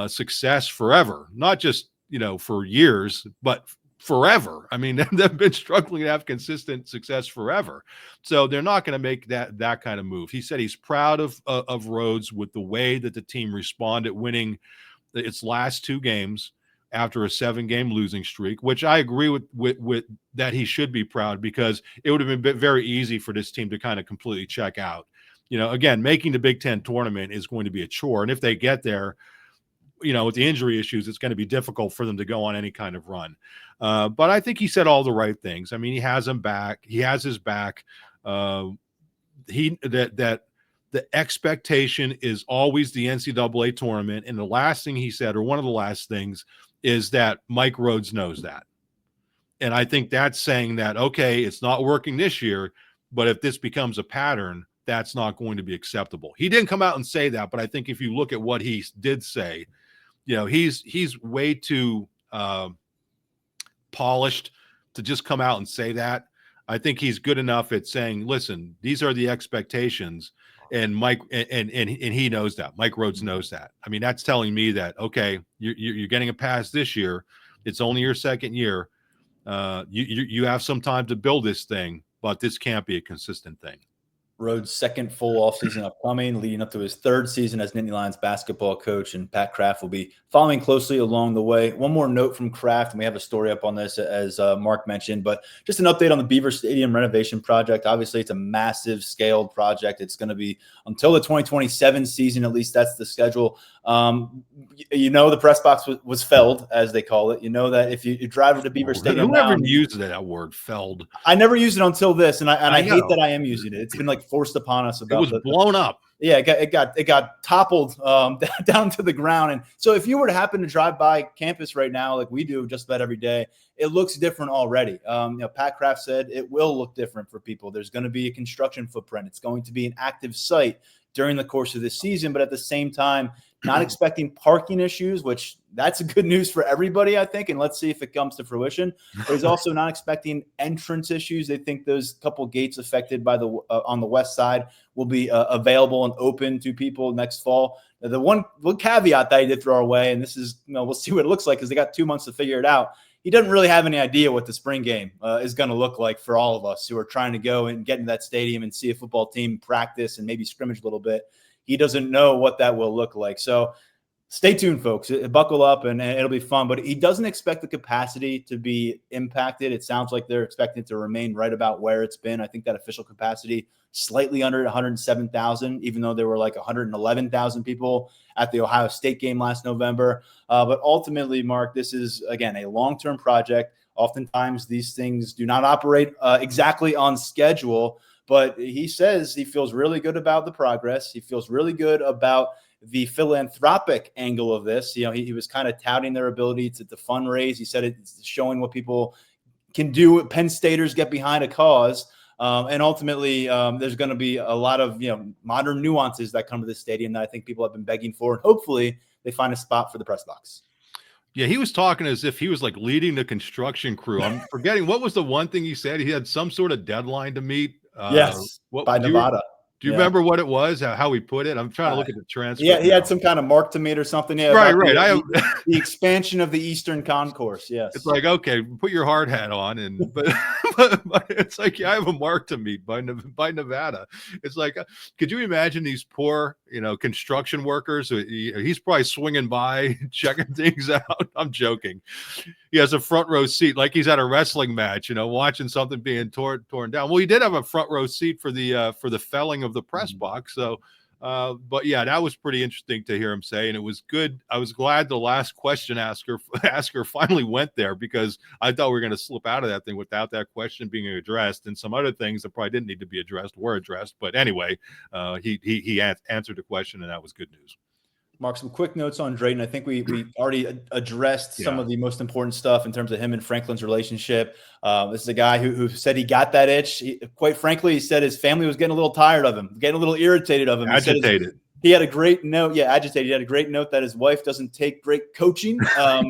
success forever. Not just, for years, but forever. I mean, they've been struggling to have consistent success forever. So they're not going to make that kind of move. He said he's proud of Rhodes with the way that the team responded, winning its last two games after a 7-game losing streak, which I agree with that he should be proud, because it would have been very easy for this team to kind of completely check out. Again, making the Big Ten tournament is going to be a chore. And if they get there, with the injury issues, it's going to be difficult for them to go on any kind of run. But I think he said all the right things. I mean, he has him back. He has his back. The expectation is always the NCAA tournament. And the last thing he said, or one of the last things, is that Mike Rhodes knows that. And I think that's saying that, okay, it's not working this year, but if this becomes a pattern, that's not going to be acceptable. He didn't come out and say that, but I think if you look at what he did say, he's way too polished to just come out and say that. I think he's good enough at saying, listen, these are the expectations. And Mike, and he knows that. Mike Rhodes knows that. I mean, that's telling me that, okay, you're getting a pass this year. It's only your second year. You have some time to build this thing, but this can't be a consistent thing. Rhodes' second full offseason upcoming, leading up to his third season as Nittany Lions basketball coach, and Pat Kraft will be following closely along the way. One more note from Kraft, and we have a story up on this, as Mark mentioned, but just an update on the Beaver Stadium renovation project. Obviously, it's a massive scaled project. It's going to be until the 2027 season, at least that's the schedule. The press box was felled, as they call it. You know that if you drive to Beaver Stadium, whoever used that word, felled. I never used it until this, and I hate that I am using it. It's been like forced upon us. About it was blown up. Yeah, it got toppled down to the ground. And so if you were to happen to drive by campus right now, like we do just about every day, it looks different already. Pat Kraft said it will look different for people. There's going to be a construction footprint. It's going to be an active site during the course of this season, but at the same time, not expecting parking issues, which that's a good news for everybody, I think. And let's see if it comes to fruition. There's also not expecting entrance issues. They think those couple gates affected by on the west side will be available and open to people next fall. The one caveat that he did throw our way, and this is, we'll see what it looks like because they got 2 months to figure it out. He doesn't really have any idea what the spring game is going to look like for all of us who are trying to go and get into that stadium and see a football team practice and maybe scrimmage a little bit. He doesn't know what that will look like. So stay tuned, folks. Buckle up, and it'll be fun. But he doesn't expect the capacity to be impacted. It sounds like they're expecting it to remain right about where it's been. I think that official capacity slightly under 107,000, even though there were like 111,000 people at the Ohio State game last November. But ultimately, Mark, this is, again, a long-term project. Oftentimes, these things do not operate exactly on schedule. But he says he feels really good about the progress. He feels really good about the philanthropic angle of this. He was kind of touting their ability to fundraise. He said it's showing what people can do. Penn Staters get behind a cause. And ultimately, there's going to be a lot of modern nuances that come to this stadium that I think people have been begging for. And hopefully they find a spot for the press box. Yeah, he was talking as if he was like leading the construction crew. I'm forgetting, what was the one thing he said? He had some sort of dedeline to meet. Yes, by Nevada. Do you remember what it was? How he put it? I'm trying to look at the transcript. Yeah, he had some kind of mark to meet or something. Yeah, right. The expansion of the Eastern Concourse. Yes, it's like, okay, put your hard hat on, but it's like, I have a mark to meet by Nevada. It's like, could you imagine these poor construction workers? He's probably swinging by checking things out. I'm joking. He has a front row seat, like he's at a wrestling match, watching something being torn down. Well, he did have a front row seat for the felling of the press box. So, but yeah, that was pretty interesting to hear him say, and it was good. I was glad the last question asker finally went there, because I thought we were going to slip out of that thing without that question being addressed, and some other things that probably didn't need to be addressed were addressed. But anyway, he answered the question, and that was good news. Mark, some quick notes on Drayton. I think we already addressed some of the most important stuff in terms of him and Franklin's relationship. This is a guy who said he got that itch. Quite frankly, he said his family was getting a little tired of him, getting a little irritated of him. Agitated. He had a great note. Yeah, agitated. He had a great note that his wife doesn't take great coaching.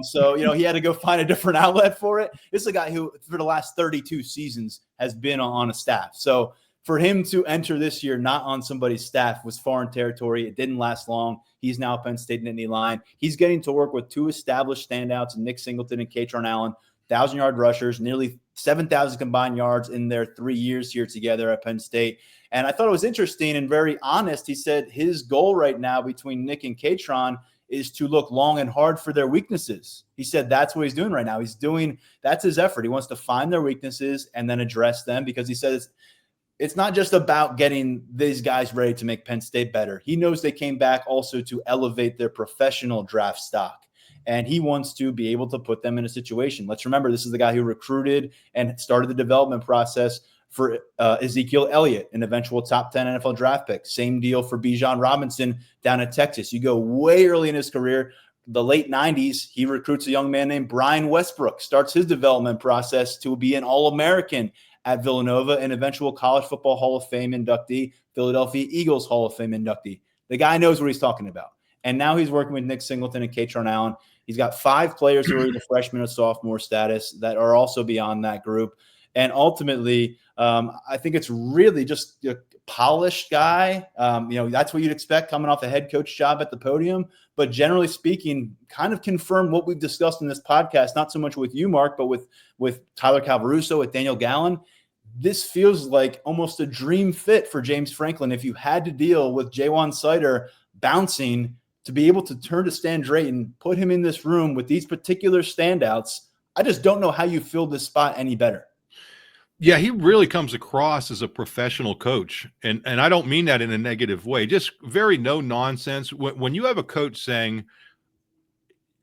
So, he had to go find a different outlet for it. This is a guy who, for the last 32 seasons, has been on a staff. So for him to enter this year not on somebody's staff was foreign territory. It didn't last long. He's now Penn State Nittany Lion. He's getting to work with two established standouts, Nick Singleton and Katron Allen, 1,000-yard rushers, nearly 7,000 combined yards in their 3 years here together at Penn State. And I thought it was interesting and very honest. He said his goal right now between Nick and Katron is to look long and hard for their weaknesses. He said that's what he's doing right now. That's his effort. He wants to find their weaknesses and then address them, because he says it's not just about getting these guys ready to make Penn State better. He knows they came back also to elevate their professional draft stock, and he wants to be able to put them in a situation. Let's remember, this is the guy who recruited and started the development process for Ezekiel Elliott, an eventual top 10 NFL draft pick. Same deal for Bijan Robinson down at Texas. You go way early in his career, the late 90s, he recruits a young man named Brian Westbrook, starts his development process to be an All-American at Villanova, an eventual College Football Hall of Fame inductee, Philadelphia Eagles Hall of Fame inductee. The guy knows what he's talking about. And now he's working with Nick Singleton and Katron Allen. He's got 5 players who are either freshman or sophomore status that are also beyond that group. And ultimately, I think it's really just a polished guy. That's what you'd expect coming off a head coach job at the podium. But generally speaking, kind of confirmed what we've discussed in this podcast, not so much with you, Mark, but with Tyler Calvaruso, with Daniel Gallen. This feels like almost a dream fit for James Franklin. If you had to deal with Ja'Juan Seider bouncing, to be able to turn to Stan Drayton, put him in this room with these particular standouts, I just don't know how you fill this spot any better. Yeah, he really comes across as a professional coach. And I don't mean that in a negative way, just very no nonsense. When you have a coach saying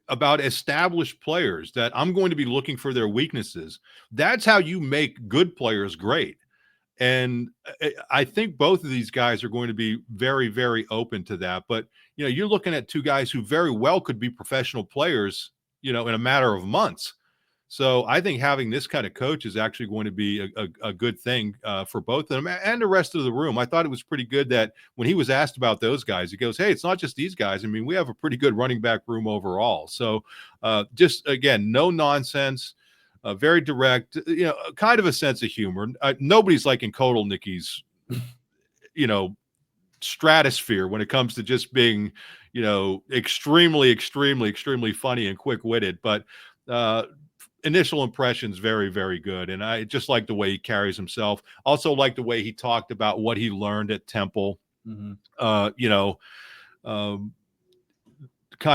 about established players that I'm going to be looking for their weaknesses, that's how you make good players great. And I think both of these guys are going to be very, very open to that. But, you're looking at 2 guys who very well could be professional players, in a matter of months. So I think having this kind of coach is actually going to be a good thing for both of them and the rest of the room. I thought it was pretty good that when he was asked about those guys, he goes, hey, it's not just these guys. I mean, we have a pretty good running back room overall. So just, again, no nonsense, very direct, kind of a sense of humor. Nobody's like in Kotelnicki's, stratosphere when it comes to just being, extremely, extremely, extremely funny and quick-witted. But initial impressions, very, very good. And I just like the way he carries himself. Also like the way he talked about what he learned at Temple. Kind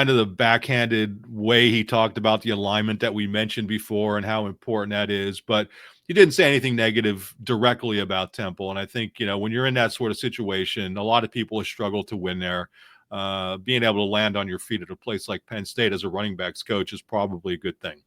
of the backhanded way he talked about the alignment that we mentioned before and how important that is. But he didn't say anything negative directly about Temple. And I think, when you're in that sort of situation, a lot of people have struggled to win there. Being able to land on your feet at a place like Penn State as a running backs coach is probably a good thing.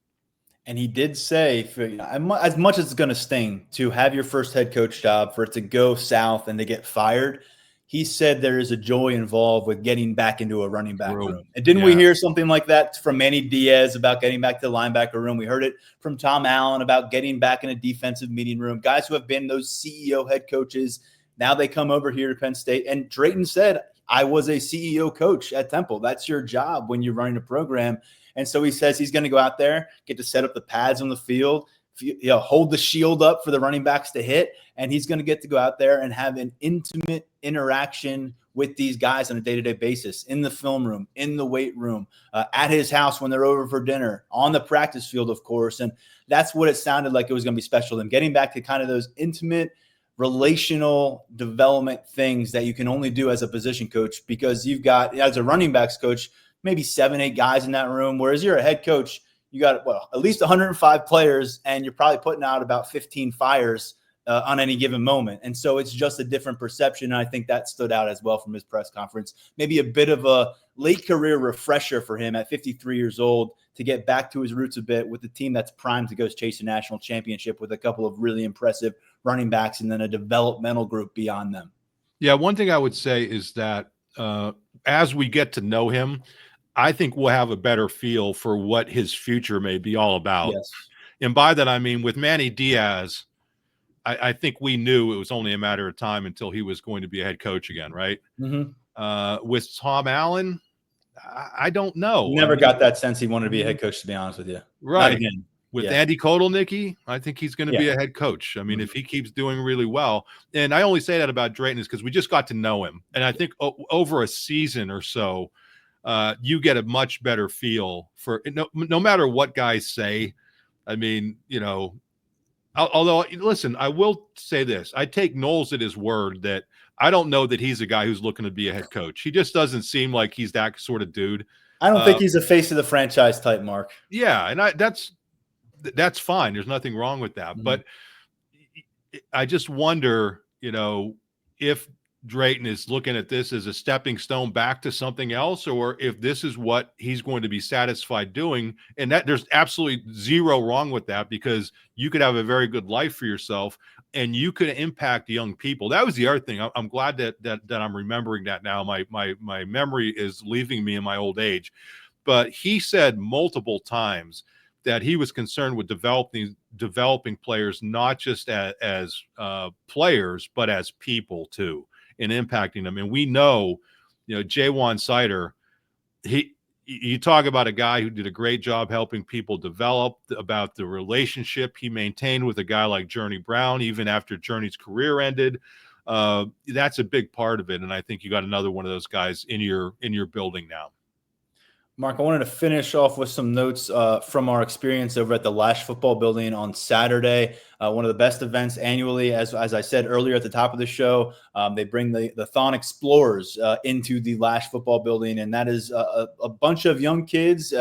And he did say, as much as it's going to sting to have your first head coach job, for it to go south and to get fired, he said there is a joy involved with getting back into a running back room. And didn't we hear something like that from Manny Diaz about getting back to the linebacker room? We heard it from Tom Allen about getting back in a defensive meeting room. Guys who have been those CEO head coaches, now they come over here to Penn State. And Drayton said, I was a CEO coach at Temple. That's your job when you're running a program. And so he says he's going to go out there, get to set up the pads on the field, hold the shield up for the running backs to hit. And he's going to get to go out there and have an intimate interaction with these guys on a day-to-day basis, in the film room, in the weight room, at his house when they're over for dinner, on the practice field, of course. And that's what it sounded like it was going to be special. Them getting back to kind of those intimate relational development things that you can only do as a position coach, because you've got, as a running backs coach, maybe 7-8 guys in that room, whereas you're a head coach, you got at least 105 players, and you're probably putting out about 15 fires on any given moment. And so it's just a different perception. And I think that stood out as well from his press conference. Maybe a bit of a late career refresher for him at 53 years old to get back to his roots a bit with the team that's primed to go chase a national championship with a couple of really impressive running backs and then a developmental group beyond them. Yeah, one thing I would say is that as we get to know him, I think we'll have a better feel for what his future may be all about. Yes. And by that, I mean, with Manny Diaz, I think we knew it was only a matter of time until he was going to be a head coach again, right? Mm-hmm. With Tom Allen, I don't know. Never got that sense he wanted to be a head coach, to be honest with you. Right. Not again. With Andy Kotelnicki, I think he's going to be a head coach. I mean, if he keeps doing really well, and I only say that about Drayton is because we just got to know him. And I think over a season or so, you get a much better feel for no matter what guys say. I mean, although, listen, I will say this. I take Knowles at his word that I don't know that he's a guy who's looking to be a head coach. He just doesn't seem like he's that sort of dude. I don't think he's a face of the franchise type, Mark. Yeah, and that's fine. There's nothing wrong with that. Mm-hmm. But I just wonder, if Drayton is looking at this as a stepping stone back to something else, or if this is what he's going to be satisfied doing. And that there's absolutely zero wrong with that, because you could have a very good life for yourself and you could impact young people. That was the other thing. I'm glad that I'm remembering that now. My memory is leaving me in my old age. But he said multiple times that he was concerned with developing players, not just as players, but as people too, and impacting them. And we know, Ja'Juan Seider, you talk about a guy who did a great job helping people develop, about the relationship he maintained with a guy like Journey Brown, even after Journey's career ended. That's a big part of it. And I think you got another one of those guys in your building now. Mark, I wanted to finish off with some notes from our experience over at the Lash Football Building on Saturday. One of the best events annually, as I said earlier at the top of the show. They bring the THON Explorers into the Lash Football Building, and that is a bunch of young kids,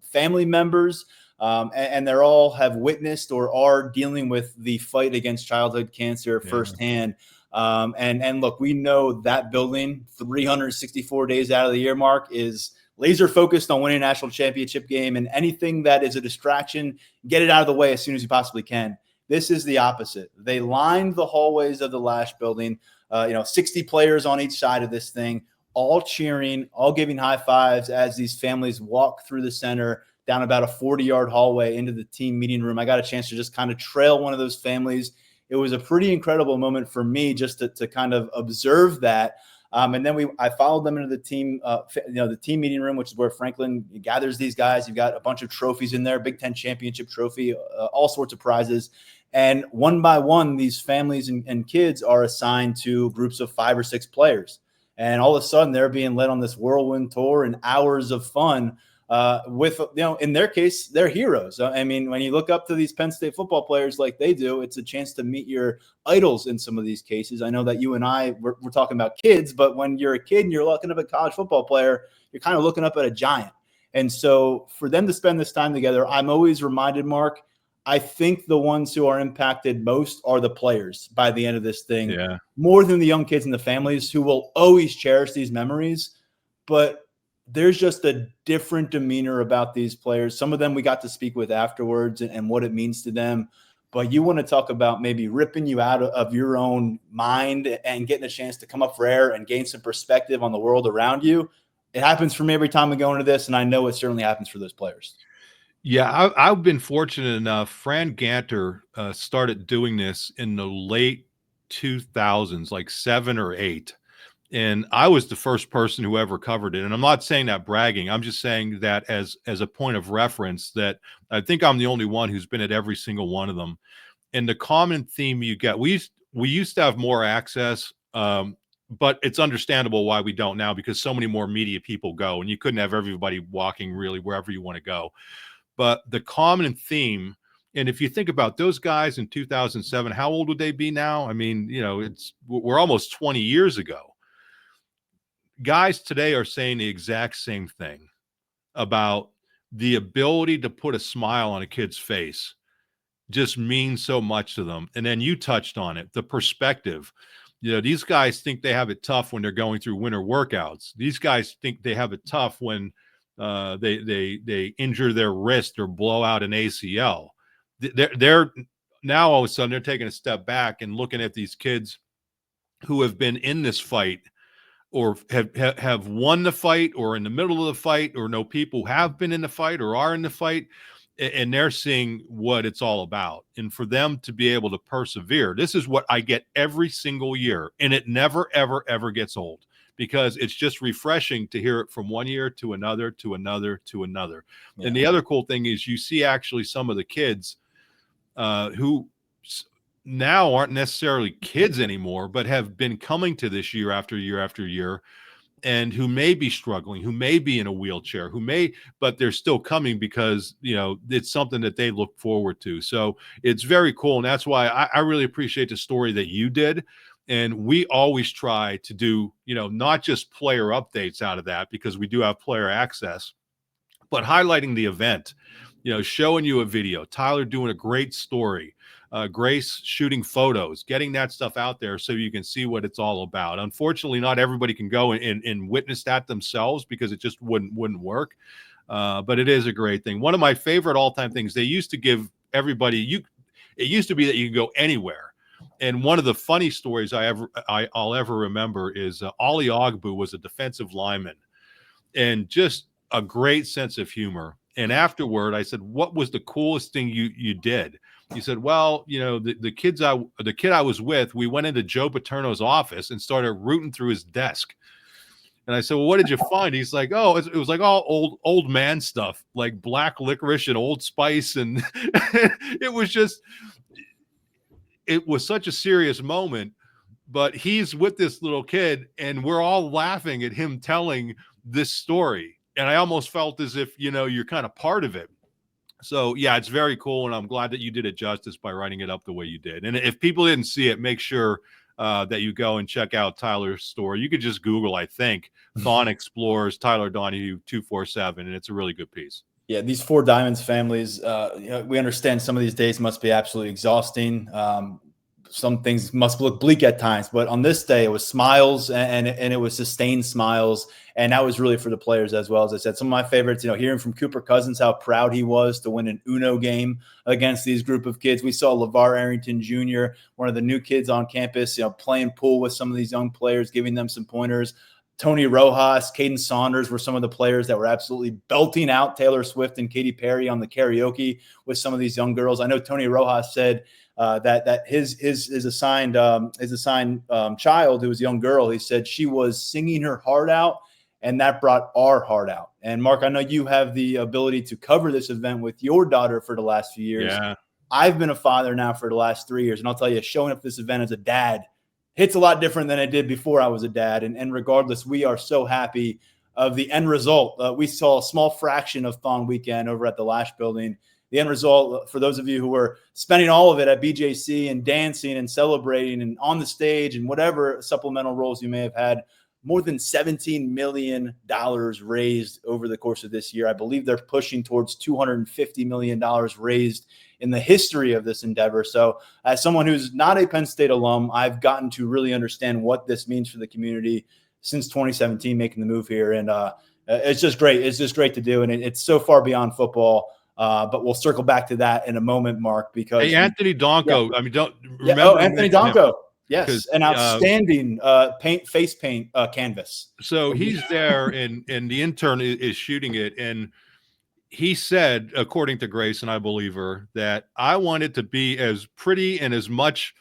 family members, and they're all have witnessed or are dealing with the fight against childhood cancer firsthand. And look, we know that building 364 days out of the year, Mark, is laser focused on winning a national championship game, and anything that is a distraction, get it out of the way as soon as you possibly can. This is the opposite. They lined the hallways of the Lash building, 60 players on each side of this thing, all cheering, all giving high fives as these families walk through the center down about a 40-yard hallway into the team meeting room. I got a chance to just kind of trail one of those families. It was a pretty incredible moment for me just to kind of observe that. And then I followed them into the team, the team meeting room, which is where Franklin gathers these guys. You've got a bunch of trophies in there, Big Ten championship trophy, all sorts of prizes. And one by one, these families and kids are assigned to groups of 5 or 6 players. And all of a sudden, they're being led on this whirlwind tour and hours of fun with, in their case, they're heroes. I mean, when you look up to these Penn State football players like they do, it's a chance to meet your idols in some of these cases. I know that you and I, we're talking about kids, but when you're a kid and you're looking up at a college football player, you're kind of looking up at a giant. And so for them to spend this time together, I'm always reminded, Mark, I think the ones who are impacted most are the players by the end of this thing, more than the young kids and the families who will always cherish these memories. But there's just a different demeanor about these players. Some of them we got to speak with afterwards and what it means to them. But you want to talk about maybe ripping you out of your own mind and getting a chance to come up for air and gain some perspective on the world around you. It happens for me every time we go into this, and I know it certainly happens for those players. Yeah, I've been fortunate enough. Fran Ganter started doing this in the late 2000s, like 7 or 8. And I was the first person who ever covered it. And I'm not saying that bragging. I'm just saying that as a point of reference, that I think I'm the only one who's been at every single one of them. And the common theme you get, we used to have more access, but it's understandable why we don't now, because so many more media people go, and you couldn't have everybody walking really wherever you want to go. But the common theme, and if you think about those guys in 2007, how old would they be now? I mean, we're almost 20 years ago. Guys today are saying the exact same thing about the ability to put a smile on a kid's face just means so much to them. And then you touched on it, the perspective. These guys think they have it tough when they're going through winter workouts. These guys think they have it tough when they injure their wrist or blow out an ACL. They're now all of a sudden they're taking a step back and looking at these kids who have been in this fight, or have won the fight, or in the middle of the fight, or know people who have been in the fight or are in the fight, and they're seeing what it's all about. And for them to be able to persevere, this is what I get every single year, and it never, ever, ever gets old, because it's just refreshing to hear it from one year to another, to another, to another. Yeah. And the other cool thing is you see actually some of the kids who now aren't necessarily kids anymore, but have been coming to this year after year after year, and who may be struggling, who may be in a wheelchair, but they're still coming because, it's something that they look forward to. So it's very cool. And that's why I really appreciate the story that you did. And we always try to do, not just player updates out of that, because we do have player access, but highlighting the event, showing you a video, Tyler doing a great story, Grace shooting photos, getting that stuff out there so you can see what it's all about. Unfortunately, not everybody can go and witness that themselves, because it just wouldn't work. But it is a great thing. One of my favorite all-time things, they used to give everybody, it used to be that you could go anywhere. And one of the funny stories I'll ever remember is Ollie Ogbu was a defensive lineman, and just a great sense of humor. And afterward, I said, "What was the coolest thing you did?" He said, "Well, the kid I was with, we went into Joe Paterno's office and started rooting through his desk." And I said, well, what did you find? He's like, oh, it was like all old man stuff, like black licorice and Old Spice. And it was such a serious moment, but he's with this little kid and we're all laughing at him telling this story. And I almost felt as if, you're kind of part of it. So yeah, it's very cool. And I'm glad that you did it justice by writing it up the way you did. And if people didn't see it, make sure that you go and check out Tyler's story. You could just Google, I think, THON Explores Tyler Donahue 247, and it's a really good piece. Yeah, these Four Diamonds families, we understand some of these days must be absolutely exhausting. Some things must look bleak at times, but on this day, it was smiles and it was sustained smiles. And that was really for the players as well. As I said, some of my favorites, hearing from Cooper Cousins, how proud he was to win an Uno game against these group of kids. We saw LeVar Arrington Jr., one of the new kids on campus, playing pool with some of these young players, giving them some pointers. Tony Rojas, Caden Saunders were some of the players that were absolutely belting out Taylor Swift and Katy Perry on the karaoke with some of these young girls. I know Tony Rojas said that his assigned child, who was a young girl, he said she was singing her heart out, and that brought our heart out. And Mark, I know you have the ability to cover this event with your daughter for the last few years. Yeah. I've been a father now for the last 3 years, and I'll tell you, showing up this event as a dad hits a lot different than it did before I was a dad. And regardless, we are so happy of the end result. We saw a small fraction of THON weekend over at the Lash Building. The end result, for those of you who were spending all of it at BJC and dancing and celebrating and on the stage and whatever supplemental roles you may have had, more than $17 million raised over the course of this year. I believe they're pushing towards $250 million raised in the history of this endeavor. So as someone who's not a Penn State alum, I've gotten to really understand what this means for the community since 2017, making the move here. And it's just great. It's just great to do. And it's so far beyond football. But we'll circle back to that in a moment, Mark, because Anthony Donko. Yeah. I mean, don't remember. Oh, Anthony Donko. Yes, an outstanding face paint canvas. So he's there, and the intern is shooting it, and he said, according to Grace, and I believe her, that I want it to be as pretty and as much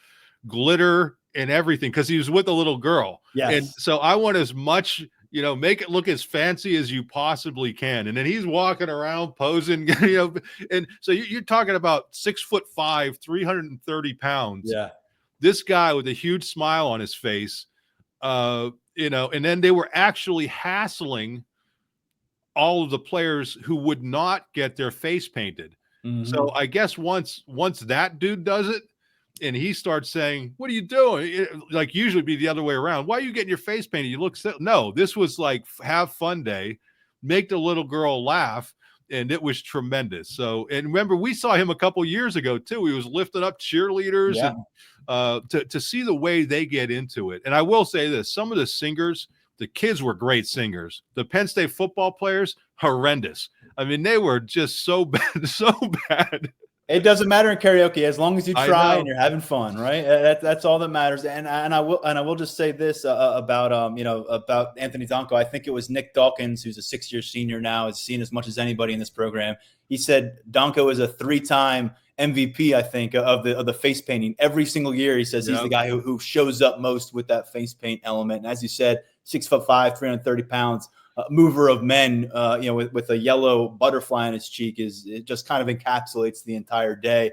glitter and everything, because he was with a little girl. Yes. And so I want as much, make it look as fancy as you possibly can. And then he's walking around posing, and so you're talking about 6'5", 330 pounds. Yeah. This guy with a huge smile on his face, and then they were actually hassling all of the players who would not get their face painted. Mm-hmm. So I guess once that dude does it and he starts saying, what are you doing? Like usually be the other way around. Why are you getting your face painted? You look so. No, this was like have fun day, make the little girl laugh. And it was tremendous. So, and remember, we saw him a couple years ago too. He was lifting up cheerleaders, and to see the way they get into it. And I will say this: some of the singers, the kids were great singers. The Penn State football players, horrendous. I mean, they were just so bad, so bad. It doesn't matter in karaoke as long as you try and you're having fun, right? That's all that matters. And I will just say this about Anthony Donko. I think it was Nick Dawkins, who's a 6-year senior now, has seen as much as anybody in this program. He said Donko is a 3-time MVP, I think, of the face painting. Every single year, he says he's the guy who shows up most with that face paint element. And as you said, 6'5", 330 pounds. Mover of men, with a yellow butterfly on his cheek it just kind of encapsulates the entire day.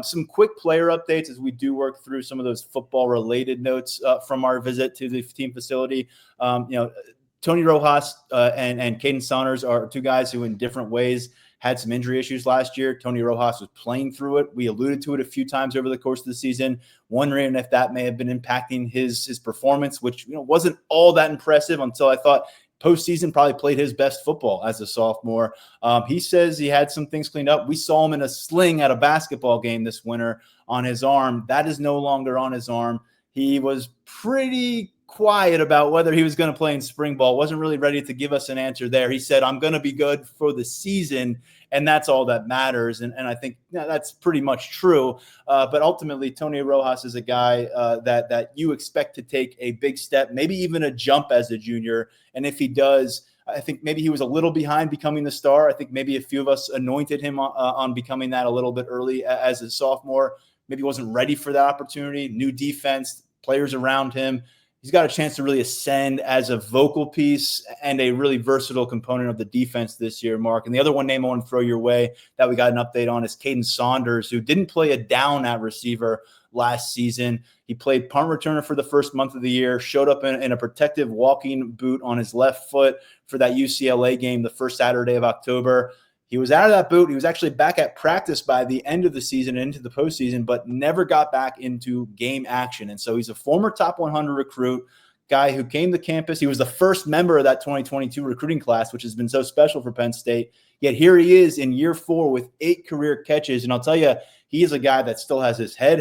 Some quick player updates as we do work through some of those football related notes from our visit to the team facility. Tony Rojas and Caden Saunders are two guys who in different ways had some injury issues last year. Tony Rojas was playing through it. We alluded to it a few times over the course of the season, wondering if that may have been impacting his performance, which wasn't all that impressive until I thought postseason probably played his best football as a sophomore. He says he had some things cleaned up. We saw him in a sling at a basketball game this winter on his arm. That is no longer on his arm. He was pretty quiet about whether he was going to play in spring ball. Wasn't really ready to give us an answer there. He said, I'm going to be good for the season, and that's all that matters. And I think that's pretty much true. But ultimately, Tony Rojas is a guy that you expect to take a big step, maybe even a jump as a junior. And if he does, I think maybe he was a little behind becoming the star. I think maybe a few of us anointed him on becoming that a little bit early as a sophomore. Maybe wasn't ready for that opportunity. New defense, players around him. he's got a chance to really ascend as a vocal piece and a really versatile component of the defense this year, Mark. And the other one name I want to throw your way that we got an update on is Caden Saunders, who didn't play a down at receiver last season. He played punt returner for the first month of the year, showed up in a protective walking boot on his left foot for that UCLA game the first Saturday of October. He was out of that boot. He was actually back at practice by the end of the season and into the postseason, but never got back into game action. And so he's a former top 100 recruit, guy who came to campus. He was the first member of that 2022 recruiting class, which has been so special for Penn State. Yet here he is in year 4 with 8 career catches. And I'll tell you, he is a guy that still has his head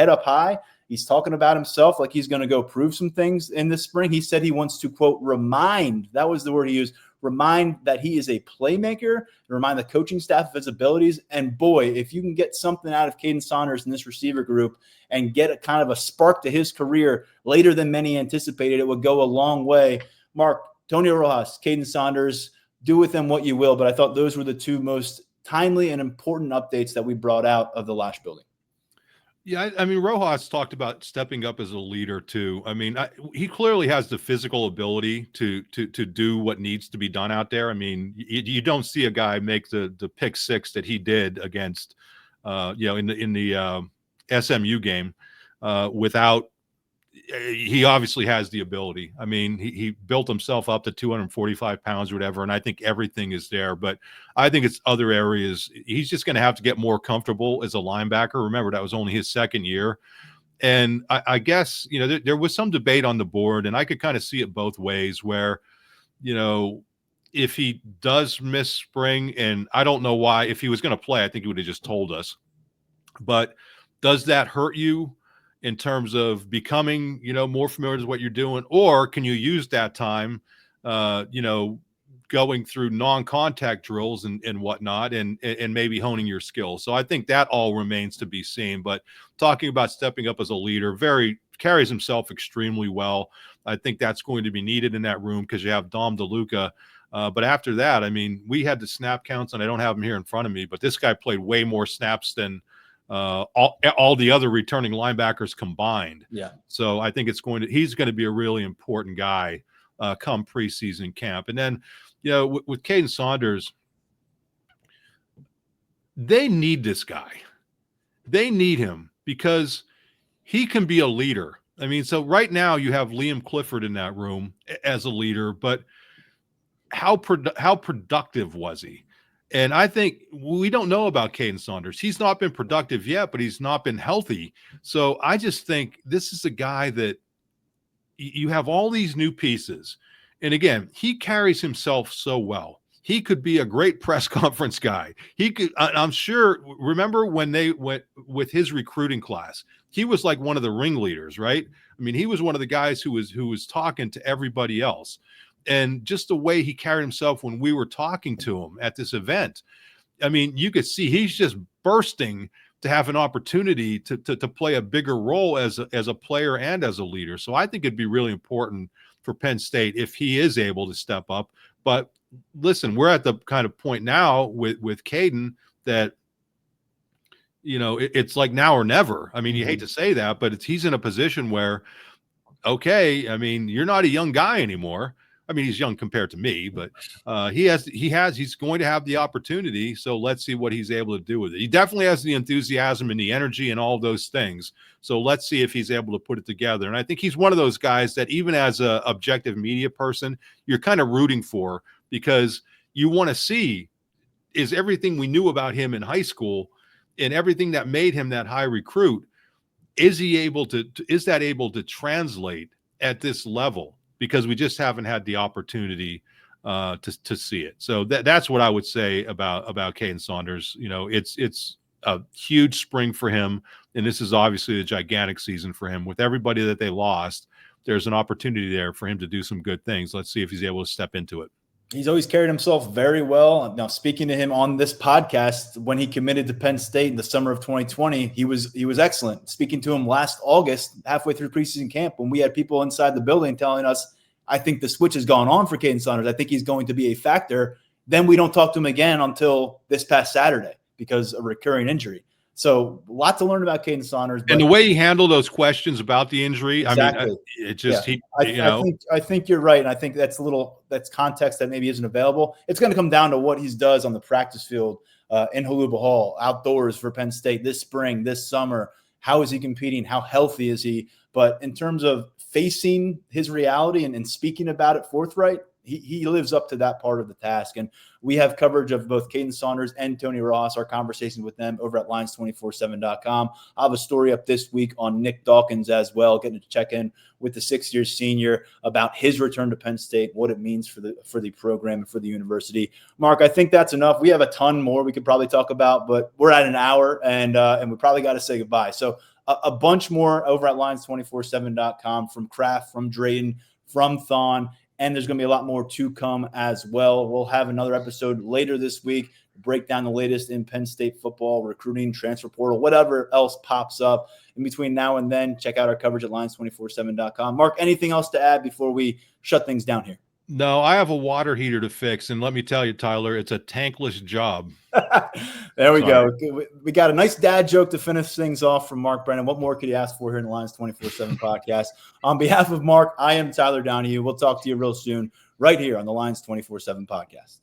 up high. He's talking about himself like he's going to go prove some things in the spring. He said he wants to, quote, remind, that was the word he used, remind that he is a playmaker, remind the coaching staff of his abilities. And boy, if you can get something out of Caden Saunders in this receiver group and get a kind of a spark to his career later than many anticipated, it would go a long way. Mark, Tonio Rojas, Caden Saunders, do with them what you will, but I thought those were the 2 most timely and important updates that we brought out of the Lasch building. Yeah, I mean, Rojas talked about stepping up as a leader too. I mean, he clearly has the physical ability to do what needs to be done out there. I mean, you don't see a guy make the pick 6 that he did against, in the SMU game without. He obviously has the ability. I mean, he built himself up to 245 pounds or whatever, and I think everything is there. But I think it's other areas. He's just going to have to get more comfortable as a linebacker. Remember, that was only his second year. And I guess, there was some debate on the board, and I could kind of see it both ways where, if he does miss spring, and I don't know why, if he was going to play, I think he would have just told us. But does that hurt you in terms of becoming, more familiar with what you're doing? Or can you use that time, going through non-contact drills and whatnot and maybe honing your skills? So I think that all remains to be seen. But talking about stepping up as a leader, carries himself extremely well. I think that's going to be needed in that room because you have Dom DeLuca. But after that, I mean, we had the snap counts, and I don't have them here in front of me, but this guy played way more snaps than all the other returning linebackers combined. Yeah. So I think he's going to be a really important guy come preseason camp. And then, with Caden Saunders, they need this guy. They need him because he can be a leader. I mean, so right now you have Liam Clifford in that room as a leader, but how productive was he? And I think we don't know about Caden Saunders. He's not been productive yet, but he's not been healthy. So I just think this is a guy that you have all these new pieces. And again, he carries himself so well. He could be a great press conference guy. I'm sure, remember when they went with his recruiting class, he was like one of the ringleaders, right? I mean, he was one of the guys who was talking to everybody else. And just the way he carried himself when we were talking to him at this event, I mean, you could see he's just bursting to have an opportunity to play a bigger role as a player and as a leader. So I think it'd be really important for Penn State if he is able to step up. But listen, we're at the kind of point now with Caden that, it's like now or never. I mean, you hate to say that, but he's in a position where, okay, I mean, you're not a young guy anymore. I mean, he's young compared to me, but he's going to have the opportunity. So let's see what he's able to do with it. He definitely has the enthusiasm and the energy and all those things. So let's see if he's able to put it together. And I think he's one of those guys that even as an objective media person, you're kind of rooting for, because you want to see, is everything we knew about him in high school and everything that made him that high recruit, is that able to translate at this level? Because we just haven't had the opportunity to see it. So that's what I would say about Caden Saunders. It's a huge spring for him, and this is obviously a gigantic season for him. With everybody that they lost, there's an opportunity there for him to do some good things. Let's see if he's able to step into it. He's always carried himself very well. Now, speaking to him on this podcast, when he committed to Penn State in the summer of 2020, he was excellent. Speaking to him last August, halfway through preseason camp, when we had people inside the building telling us, I think the switch has gone on for Caden Saunders. I think he's going to be a factor. Then we don't talk to him again until this past Saturday because of a recurring injury. So a lot to learn about Caden Saunders. And the way he handled those questions about the injury, exactly. I mean, it just, I think you're right. And I think that's context that maybe isn't available. It's going to come down to what he does on the practice field in Haluba Hall, outdoors for Penn State this spring, this summer. How is he competing? How healthy is he? But in terms of facing his reality and speaking about it forthright, he lives up to that part of the task. And we have coverage of both Caden Saunders and Tony Ross, our conversations with them over at Lions247.com. I have a story up this week on Nick Dawkins as well, getting to check in with the 6-year senior about his return to Penn State, what it means for the program and for the university. Mark, I think that's enough. We have a ton more we could probably talk about, but we're at an hour, and we probably got to say goodbye. So a bunch more over at Lions247.com from Kraft, from Drayton, from THON. And there's going to be a lot more to come as well. We'll have another episode later this week, break down the latest in Penn State football, recruiting, transfer portal, whatever else pops up. In between now and then, check out our coverage at Lions247.com. Mark, anything else to add before we shut things down here? No, I have a water heater to fix. And let me tell you, Tyler, it's a tankless job. There we go. We got a nice dad joke to finish things off from Mark Brennan. What more could you ask for here in the Lions247 podcast? On behalf of Mark, I am Tyler Donahue. We'll talk to you real soon right here on the Lions247 podcast.